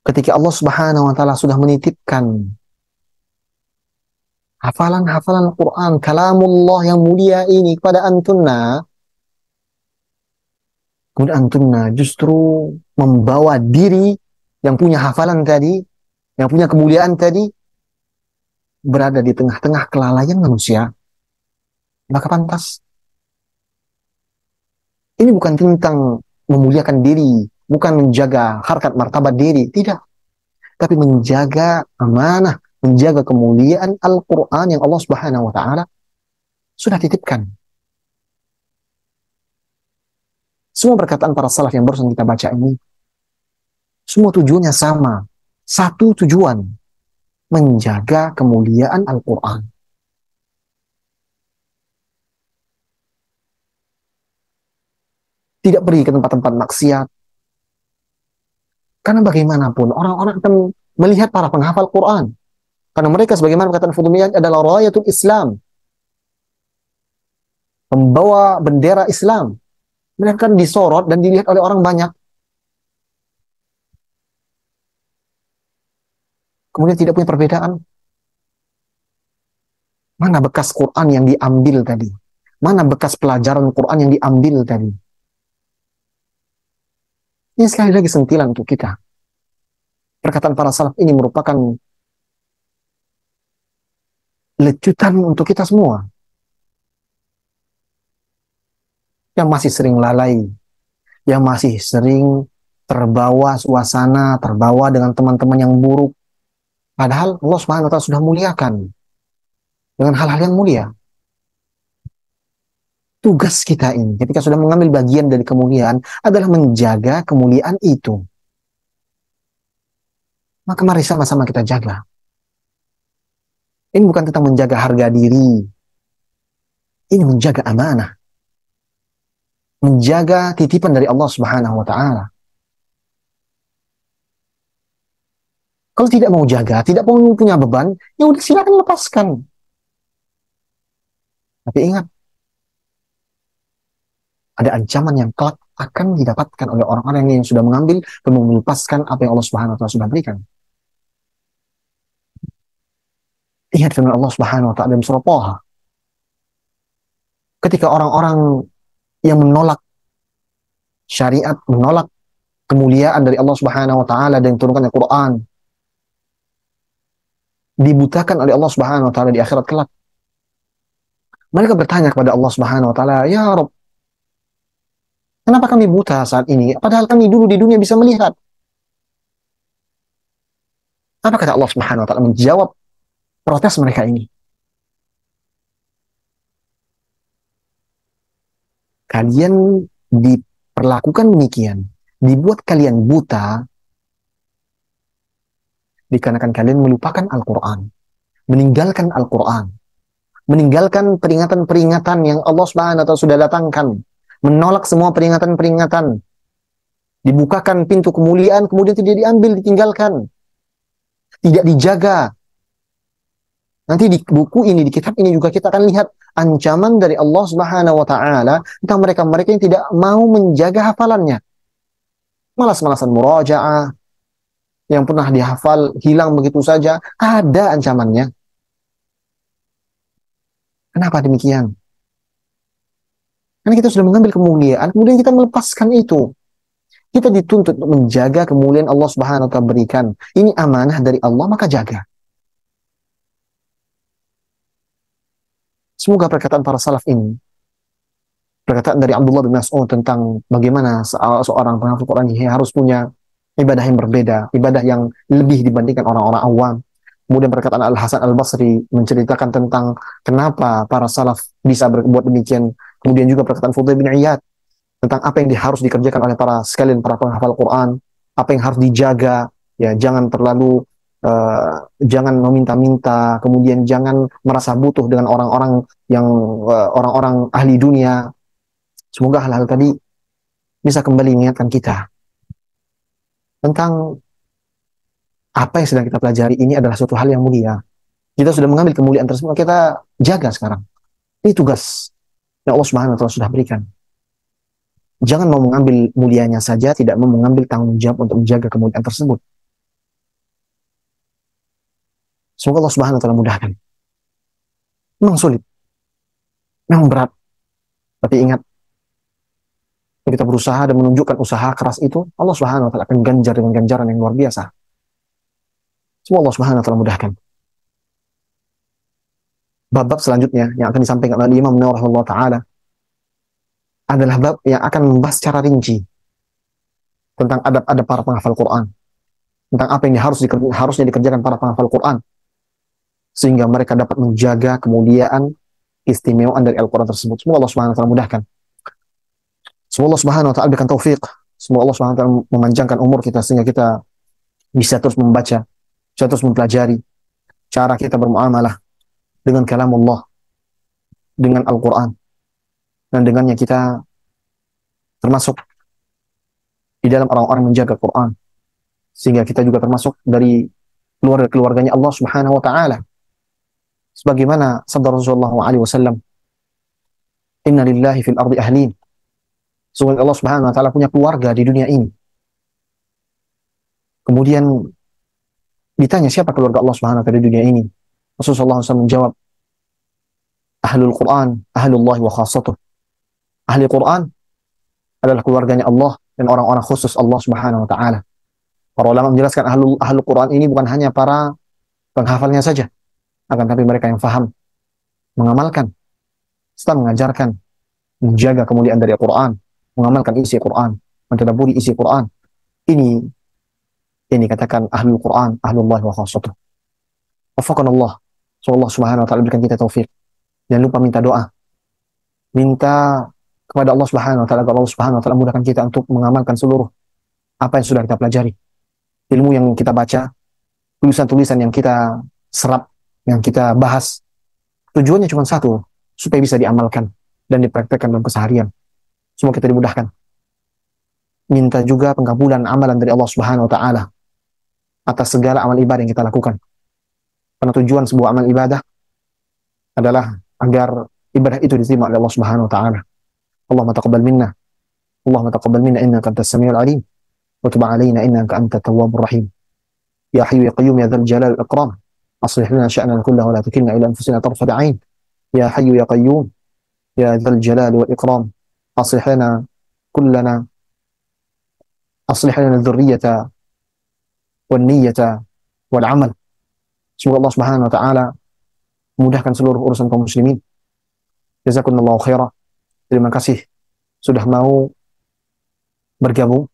ketika Allah Subhanahu wa taala sudah menitipkan hafalan-hafalan Quran, kalamullah yang mulia ini kepada antunna, kemudian antunna justru membawa diri yang punya hafalan tadi, yang punya kemuliaan tadi, berada di tengah-tengah kelalaian manusia? Maka pantas? Ini bukan tentang memuliakan diri, bukan menjaga harkat martabat diri, tidak. Tapi menjaga amanah, menjaga kemuliaan Al-Quran yang Allah Subhanahu wa taala sudah titipkan. Semua perkataan para salaf yang barusan kita baca ini, semua tujuannya sama. Satu tujuan, menjaga kemuliaan Al-Quran. Tidak pergi ke tempat-tempat maksiat. Karena bagaimanapun orang-orang akan melihat para penghafal Quran. Karena mereka sebagaimana perkataan Fudail adalah rayatul Islam, membawa bendera Islam. Mereka akan disorot dan dilihat oleh orang banyak. Kemudian tidak punya perbedaan. Mana bekas Quran yang diambil tadi? Mana bekas pelajaran Quran yang diambil tadi? Ini sekali lagi sentilan untuk kita. Perkataan para salaf ini merupakan lecutan untuk kita semua yang masih sering lalai, yang masih sering terbawa suasana, terbawa dengan teman-teman yang buruk. Padahal Allah Subhanahu wa taala sudah muliakan dengan hal-hal yang mulia. Tugas kita ini ketika sudah mengambil bagian dari kemuliaan adalah menjaga kemuliaan itu. Maka mari sama-sama kita jaga. Ini bukan tentang menjaga harga diri. Ini menjaga amanah. Menjaga titipan dari Allah Subhanahu wa taala. Kalau tidak mau jaga, tidak mau punya beban, ya udah silakan lepaskan. Tapi ingat, ada ancaman yang kelak akan didapatkan oleh orang-orang yang sudah mengambil dan melepaskan apa yang Allah Subhanahu wa taala sudah berikan. Ingat firman Allah Subhanahu wa taala dalam surah Thaha. Ketika orang-orang yang menolak syariat, menolak kemuliaan dari Allah Subhanahu wa taala dan turunkan Al-Qur'an, dibutakan oleh Allah Subhanahu wa taala di akhirat kelak. Mereka bertanya kepada Allah Subhanahu wa taala, "Ya Rabb, kenapa kami buta saat ini? Padahal kami dulu di dunia bisa melihat." Apa kata Allah Subhanahu wa taala menjawab protes mereka ini? Kalian diperlakukan demikian, dibuat kalian buta dikarenakan kalian melupakan Al-Qur'an, meninggalkan Al-Qur'an, meninggalkan peringatan-peringatan yang Allah Subhanahu wa taala sudah datangkan, menolak semua peringatan-peringatan, dibukakan pintu kemuliaan kemudian tidak diambil, ditinggalkan, tidak dijaga. Nanti di buku ini, di kitab ini juga kita akan lihat ancaman dari Allah Subhanahu wa taala tentang mereka-mereka yang tidak mau menjaga hafalannya. Malas-malasan murajaah, yang pernah dihafal hilang begitu saja, ada ancamannya. Kenapa demikian? Karena kita sudah mengambil kemuliaan, kemudian kita melepaskan itu. Kita dituntut untuk menjaga kemuliaan Allah Subhanahu wa taala berikan. Ini amanah dari Allah, maka jaga. Semoga perkataan para salaf ini, perkataan dari Abdullah bin Mas'ud tentang bagaimana seorang penghafal Quran harus punya ibadah yang berbeda, ibadah yang lebih dibandingkan orang-orang awam. Kemudian perkataan Al-Hasan Al-Basri menceritakan tentang kenapa para salaf bisa berbuat demikian. Kemudian juga perkataan Fudail bin Iyad tentang apa yang harus dikerjakan oleh para sekalian para penghafal Quran, apa yang harus dijaga, ya jangan terlalu jangan meminta-minta, kemudian jangan merasa butuh dengan orang-orang yang orang-orang ahli dunia. Semoga hal-hal tadi bisa kembali mengingatkan kita tentang apa yang sedang kita pelajari ini adalah suatu hal yang mulia. Kita sudah mengambil kemuliaan tersebut, kita jaga sekarang. Ini tugas yang Allah Subhanahu wa taala sudah berikan. Jangan mau mengambil mulianya saja, tidak mau mengambil tanggung jawab untuk menjaga kemuliaan tersebut. Semoga Allah Subhanahu wa taala mudahkan. Memang sulit, memang berat. Tapi ingat, kita berusaha dan menunjukkan usaha keras itu, Allah Subhanahu wa taala akan ganjar dengan ganjaran yang luar biasa. Semoga Allah Subhanahu wa taala mudahkan. Bab-bab selanjutnya yang akan disampaikan oleh Imam Nawawi rahimahullah taala adalah bab yang akan membahas secara rinci tentang adab-adab para penghafal Quran, tentang apa yang harusnya dikerjakan para penghafal Quran sehingga mereka dapat menjaga kemuliaan keistimewaan dari Al-Quran tersebut. Semoga Allah Subhanahu wa taala mudahkan. Semoga Allah Subhanahu wa taala berikan taufik. Semoga Allah Subhanahu wa taala memanjangkan umur kita sehingga kita bisa terus membaca, bisa terus mempelajari cara kita bermuamalah dengan kalam Allah, dengan Al-Quran, dan dengannya kita termasuk di dalam orang-orang menjaga Quran, sehingga kita juga termasuk dari keluarganya Allah Subhanahu wa taala. Sebagaimana sabda Rasulullah SAW, "Inna lillahi fil ardi ahlin." Sungguh Allah Subhanahu wa taala punya keluarga di dunia ini. Kemudian ditanya siapa keluarga Allah Subhanahu wa taala di dunia ini? Rasulullah SAW menjawab, "Ahlul Quran, ahlullahi wa khassatuh." Ahli Quran adalah keluarganya Allah dan orang-orang khusus Allah Subhanahu wa taala. Para ulama menjelaskan ahlul Quran ini bukan hanya para penghafalnya saja, akan tapi mereka yang faham, mengamalkan, serta mengajarkan, menjaga kemuliaan dari Al-Quran, mengamalkan isi Quran, mentadabburi isi Quran. Ini yang dikatakan ahlul Quran, ahlullah wa khassatuh. Wafaqan Allah. So Allah Subhanahu wa taala berikan kita taufik. Jangan lupa minta doa. Minta kepada Allah Subhanahu wa taala agar Allah Subhanahu wa taala mudahkan kita untuk mengamalkan seluruh apa yang sudah kita pelajari. Ilmu yang kita baca, tulisan-tulisan yang kita serap, yang kita bahas, tujuannya cuma satu, supaya bisa diamalkan dan dipraktekkan dalam keseharian. Semua kita dimudahkan. Minta juga pengabulan amalan dari Allah Subhanahu wa taala atas segala amal ibadah yang kita lakukan. Karena tujuan sebuah amal ibadah adalah agar ibadah itu diterima oleh Allah Subhanahu wa taala. Allahumma taqabbal minna. Allahumma taqabbal minna innaka antas samiul alim wa tub alaina innaka antat tawwabur rahim. Ya hayyu ya qayyum ya dzal jalal wal ikram. Aslih lana sya'nana kullahu wa la takilna ila anfusina tarfata 'ain. Ya hayyu ya qayyum ya dzal jalal wal ikram. Aslih lana kullana aslih lana dzurriyyata wan niyyata wal 'amal. Semoga Allah Subhanahu wa taala memudahkan seluruh urusan kaum muslimin. Jazakumullahu khairan. Terima kasih sudah mau bergabung,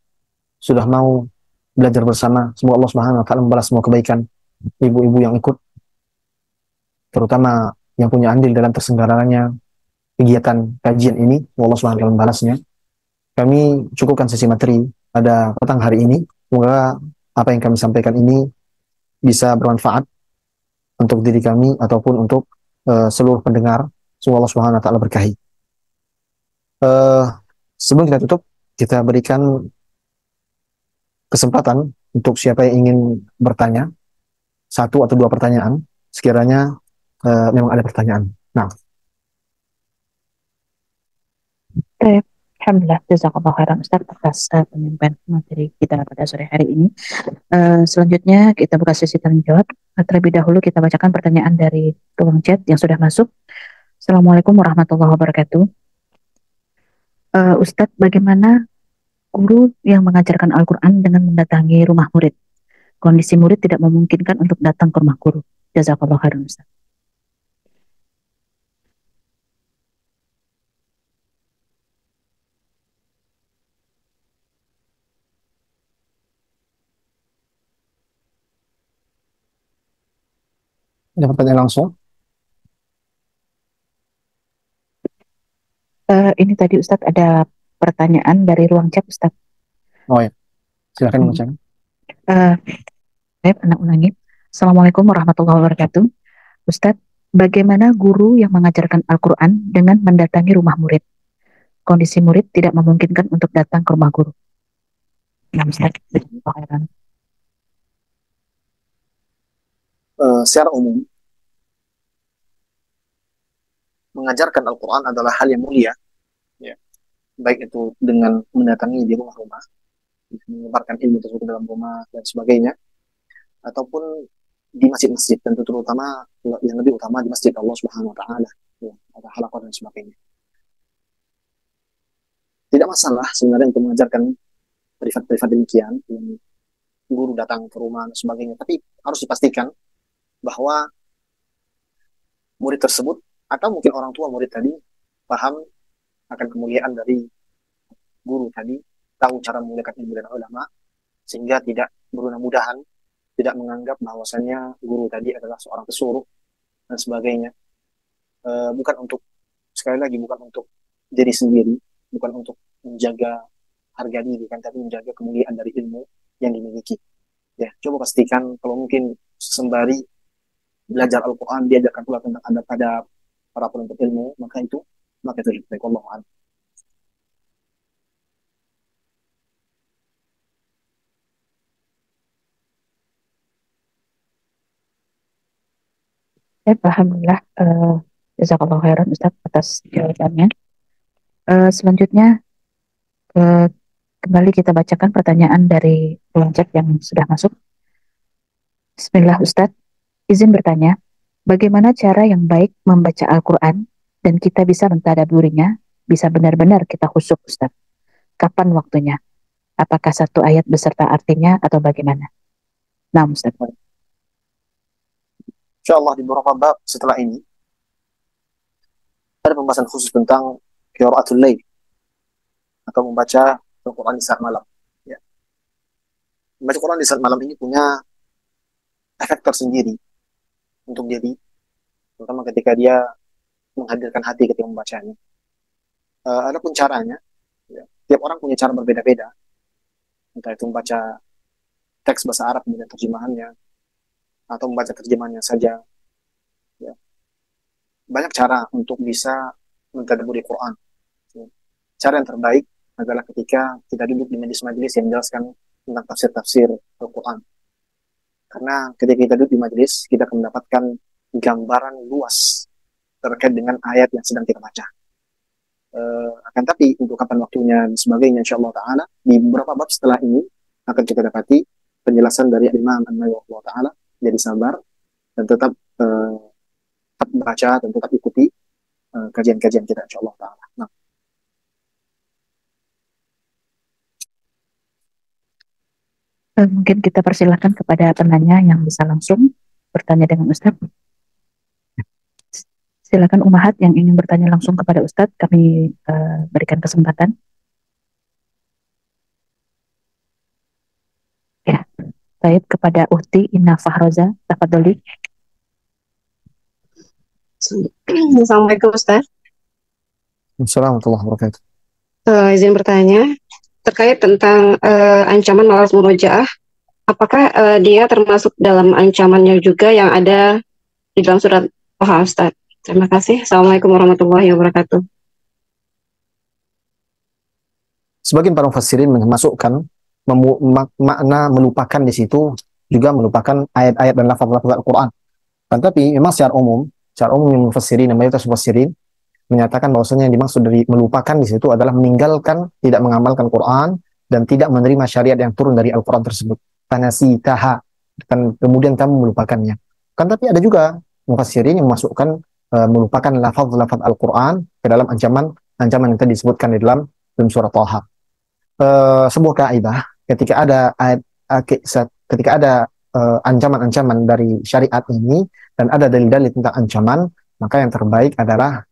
sudah mau belajar bersama. Semoga Allah Subhanahu wa taala membalas semua kebaikan ibu-ibu yang ikut, terutama yang punya andil dalam terselenggaranya kegiatan kajian ini. Semoga Allah Subhanahu wa taala membalasnya. Kami cukupkan sesi materi pada petang hari ini. Semoga apa yang kami sampaikan ini bisa bermanfaat untuk diri kami ataupun untuk seluruh pendengar. Semoga Allah Subhanahu wa taala berkahi. Sebelum kita tutup, kita berikan kesempatan untuk siapa yang ingin bertanya, satu atau dua pertanyaan, sekiranya memang ada pertanyaan. Nah, Alhamdulillah, jazakallah khairan Ustaz atas penyampaian materi kita pada sore hari ini. Selanjutnya kita buka sesi tanya jawab. Terlebih dahulu kita bacakan pertanyaan dari ruang chat yang sudah masuk. Assalamualaikum warahmatullahi wabarakatuh. Ustadz, bagaimana guru yang mengajarkan Al-Quran dengan mendatangi rumah murid? Kondisi murid tidak memungkinkan untuk datang ke rumah guru. Jazakallah khairan Ustaz. ada pertanyaan langsung. Ini tadi Ustadz ada pertanyaan dari ruang chat Ustadz. Oh ya, silakan bacakan. Baik, anak ulangi. Assalamualaikum warahmatullahi wabarakatuh. Ustadz, bagaimana guru yang mengajarkan Al-Quran dengan mendatangi rumah murid? Kondisi murid tidak memungkinkan untuk datang ke rumah guru. Nah, Ustadz, Secara umum, mengajarkan Al-Quran adalah hal yang mulia, ya. Baik itu dengan mendatangi di rumah-rumah, menyebarkan ilmu tersebut dalam rumah dan sebagainya, ataupun di masjid-masjid, tentu terutama yang lebih utama di masjid Allah Subhanahu wa taala, ya, ada halaqah dan sebagainya. Tidak masalah sebenarnya untuk mengajarkan privat-privat demikian, yang guru datang ke rumah dan sebagainya, tapi harus dipastikan bahwa murid tersebut atau mungkin orang tua murid tadi paham akan kemuliaan dari guru tadi, tahu cara memuliakan ilmu dan ulama, sehingga tidak mudah-mudahan tidak menganggap bahwasannya guru tadi adalah seorang pesuruh dan sebagainya. Bukan untuk, sekali lagi, bukan untuk diri sendiri, bukan untuk menjaga harga diri kan, tapi menjaga kemuliaan dari ilmu yang dimiliki. Ya, coba pastikan kalau mungkin sembari belajar Al-Quran diajarkan pula tentang adab-adab para penuntut ilmu, maka itu lebih baik. Allah a'lam. Alhamdulillah, jazakallah khairan Ustadz atas jawabannya. Selanjutnya, kembali kita bacakan pertanyaan dari ruang chat yang sudah masuk. Bismillah Ustadz, izin bertanya, bagaimana cara yang baik membaca Al-Quran dan kita bisa mentadaburinya, bisa benar-benar kita khusyuk Ustadz? Kapan waktunya? Apakah satu ayat beserta artinya atau bagaimana? Nah Ustadz. InsyaAllah di beberapa bab setelah ini ada pembahasan khusus tentang qiraatul lail atau membaca Al-Quran di saat malam. Ya. Membaca Quran di saat malam ini punya efek tersendiri untuk diri, terutama ketika dia menghadirkan hati ketika membacanya. Adapun caranya, ya, tiap orang punya cara berbeda-beda, entah itu membaca teks bahasa Arab kemudian terjemahannya, atau membaca terjemahannya saja. Ya. Banyak cara untuk bisa mentadabburi Quran. Ya. Cara yang terbaik adalah ketika kita duduk di majelis-majelis yang menjelaskan tentang tafsir-tafsir Al-Quran. Karena ketika kita duduk di majelis, kita akan mendapatkan gambaran luas terkait dengan ayat yang sedang kita baca. Akan tapi untuk kapan waktunya dan sebagainya, insya Allah Ta'ala, di beberapa bab setelah ini akan kita dapati penjelasan dari Imam An-Nawawi Ta'ala. Jadi sabar dan tetap baca dan tetap ikuti kajian-kajian kita, insya Allah Ta'ala. Nah, Mungkin kita persilahkan kepada penanya yang bisa langsung bertanya dengan Ustadz. Silakan Umahat yang ingin bertanya langsung kepada Ustadz, kami berikan kesempatan. Ya, baik, kepada Uhti Inna Fahroza, tafadholi. Assalamualaikum Ustaz. Assalamualaikum warahmatullahi wabarakatuh. Izin bertanya terkait tentang ancaman malas murojaah. Apakah dia termasuk dalam ancamannya juga yang ada di dalam surat Toha, Ustaz? Terima kasih. Assalamualaikum warahmatullahi wabarakatuh. Sebagian para mufassirin memasukkan makna melupakan di situ juga melupakan ayat-ayat dan lafaz-lafaz Al-Quran. Kan tapi memang secara umum yang mufassirin, yang mayoritas mufassirin menyatakan bahwasanya yang dimaksud dari melupakan di situ adalah meninggalkan, tidak mengamalkan Quran dan tidak menerima syariat yang turun dari Al-Quran tersebut. Fanasitaha, dan kemudian kamu melupakannya. Kan tapi ada juga mufassirin yang memasukkan melupakan lafaz-lafaz Al-Quran ke dalam ancaman yang tadi disebutkan di dalam surat Thaha. Sebuah kaidah ketika ada ancaman-ancaman dari syariat ini dan ada dalil-dalil tentang ancaman, maka yang terbaik adalah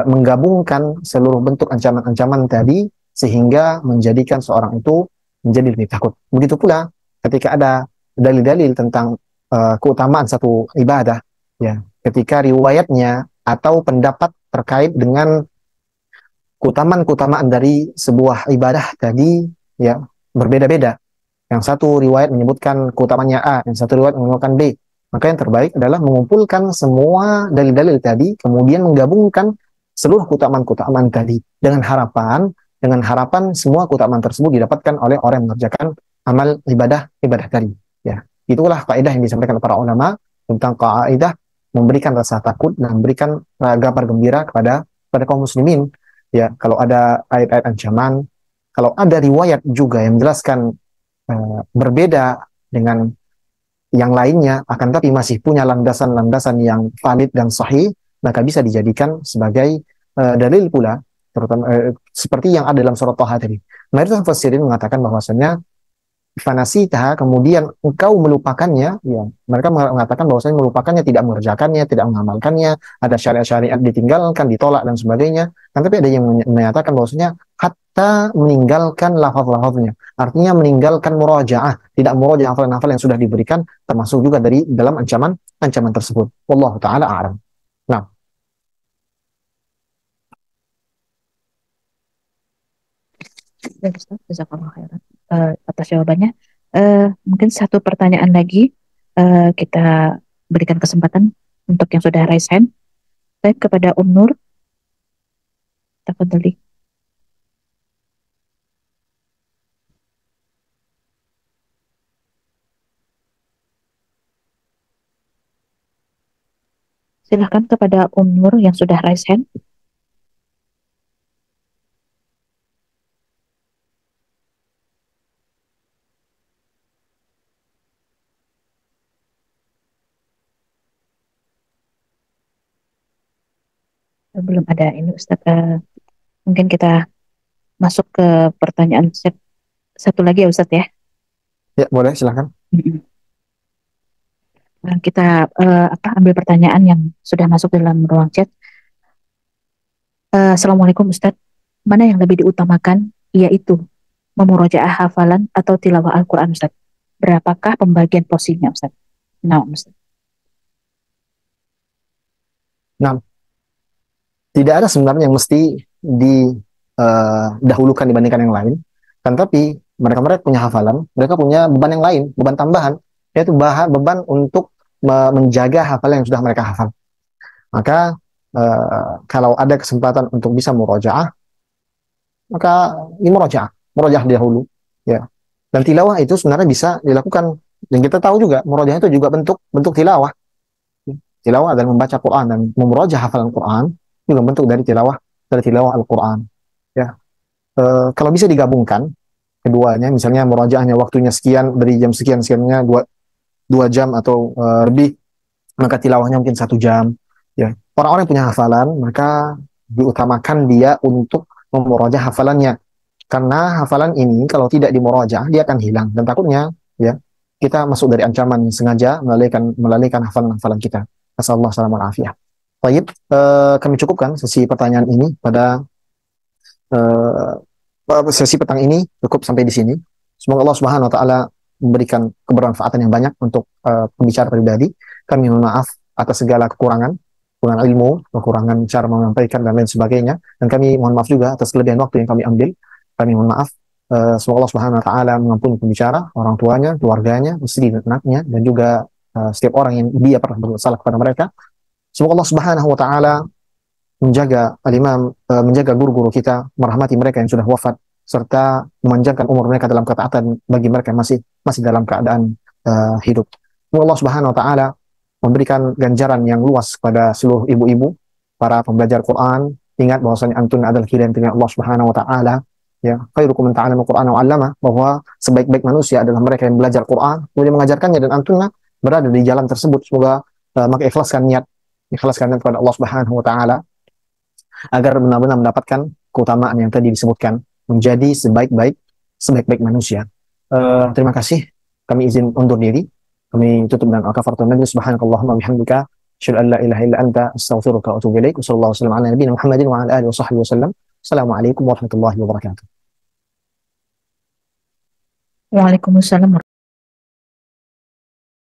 menggabungkan seluruh bentuk ancaman-ancaman tadi sehingga menjadikan seorang itu menjadi lebih takut. Begitu pula ketika ada dalil-dalil tentang keutamaan satu ibadah, ya, ketika riwayatnya atau pendapat terkait dengan keutamaan dari sebuah ibadah tadi, ya, berbeda-beda. Yang satu riwayat menyebutkan keutamaannya A, yang satu riwayat menyebutkan B. Maka yang terbaik adalah mengumpulkan semua dalil-dalil tadi, kemudian menggabungkan seluruh keutamaan-keutamaan tadi dengan harapan semua keutamaan tersebut didapatkan oleh orang yang mengerjakan amal ibadah tadi. Ya, itulah kaidah yang disampaikan oleh para ulama tentang kaidah memberikan rasa takut dan memberikan kabar gembira kepada kaum muslimin. Ya, kalau ada ayat-ayat ancaman, kalau ada riwayat juga yang menjelaskan berbeda dengan yang lainnya, akan tapi masih punya landasan-landasan yang valid dan sahih, maka bisa dijadikan sebagai dalil pula, terutama seperti yang ada dalam surat Thaha tadi. Mayoritas mufassirin mengatakan bahwasanya fanasitaha, kemudian engkau melupakannya, ya, mereka mengatakan bahwasanya melupakannya, tidak mengerjakannya, tidak mengamalkannya, ada syariat-syariat ditinggalkan, ditolak dan sebagainya. Kan tapi ada yang menyatakan bahwasanya hatta meninggalkan lafaz-lafaznya, artinya meninggalkan murajaah, tidak murajaah hafal-hafal yang sudah diberikan, termasuk juga dari dalam ancaman tersebut. Wallahu taala a'lam. Nah, Dan Ustaz, jazakallahu khairan atas jawabannya. Mungkin satu pertanyaan lagi kita berikan kesempatan untuk yang sudah raise hand. Baik, kepada Nur, tafadhali. Silahkan kepada Nur yang sudah raise hand. Belum ada ini Ustaz. Mungkin kita masuk ke pertanyaan satu lagi ya Ustaz ya. ya boleh, silahkan. Kita ambil pertanyaan yang sudah masuk dalam ruang chat. Assalamualaikum Ustaz. Mana yang lebih diutamakan, yaitu memurojaah hafalan atau tilawah Al-Quran Ustaz? berapakah pembagian porsinya, Ustaz? Nah, Ustaz. Nah, tidak ada sebenarnya yang mesti didahulukan dibandingkan yang lain. Kan tapi mereka punya hafalan, mereka punya beban yang lain, beban tambahan, yaitu beban untuk menjaga hafalan yang sudah mereka hafal. Maka kalau ada kesempatan untuk bisa murojaah, maka ini murojaah dahulu, ya. Dan tilawah itu sebenarnya bisa dilakukan, dan kita tahu juga murojaah itu juga bentuk bentuk tilawah. Tilawah adalah membaca Quran, dan memurojaah hafalan Quran juga bentuk dari tilawah Al-Quran. Ya, kalau bisa digabungkan keduanya, misalnya murojaahnya waktunya sekian dari jam sekian sekiannya dua jam atau lebih, maka tilawahnya mungkin 1 jam. Ya, orang-orang yang punya hafalan maka diutamakan dia untuk memurojaah hafalannya, karena hafalan ini kalau tidak dimurojaah dia akan hilang, dan takutnya ya kita masuk dari ancaman yang sengaja melalaikan hafalan-hafalan kita. Nasallallahu alaihi wasallam. Baik, kami cukupkan sesi pertanyaan ini pada sesi petang ini, cukup sampai di sini. Semoga Allah Subhanahu wa taala memberikan kebermanfaatan yang banyak untuk pembicara pribadi. Kami mohon maaf atas segala kekurangan ilmu, kekurangan cara menyampaikan dan lain sebagainya. Dan kami mohon maaf juga atas kelebihan waktu yang kami ambil. Kami mohon maaf. Semoga Allah Subhanahu wa taala mengampuni pembicara, orang tuanya, keluarganya, istri dan anaknya, dan juga setiap orang yang dia pernah bersalah kepada mereka. Semoga Allah Subhanahu wa taala menjaga menjaga guru-guru kita, merahmati mereka yang sudah wafat, serta memanjangkan umur mereka dalam ketaatan bagi mereka yang masih dalam keadaan hidup. Semoga Allah Subhanahu wa taala memberikan ganjaran yang luas kepada seluruh ibu-ibu para pembelajar Quran. Ingat bahwasanya antun adalah kirim dengan Allah Subhanahu wa taala. Ya, khairukum man ta'allama al-Qur'ana wa 'allama, bahwa sebaik-baik manusia adalah mereka yang belajar Quran kemudian mengajarkannya, dan antunlah berada di jalan tersebut. Semoga maka ikhlaskan niat kepada Allah Subhanahu wa taala agar benar-benar mendapatkan keutamaan yang tadi disebutkan, menjadi sebaik-baik manusia. Terima kasih. Kami izin undur diri. Kami tutup dengan al-kafaratu majlis. Subhanakallahumma bihamdika asyhadu an la ilaha illa anta astaghfiruka wa atubu ilaik. Wassallallahu wasallam ala nabiyyina Muhammadin wa ala alihi wa sahbihi wasallam. Assalamualaikum warahmatullahi wabarakatuh. Waalaikumsalam.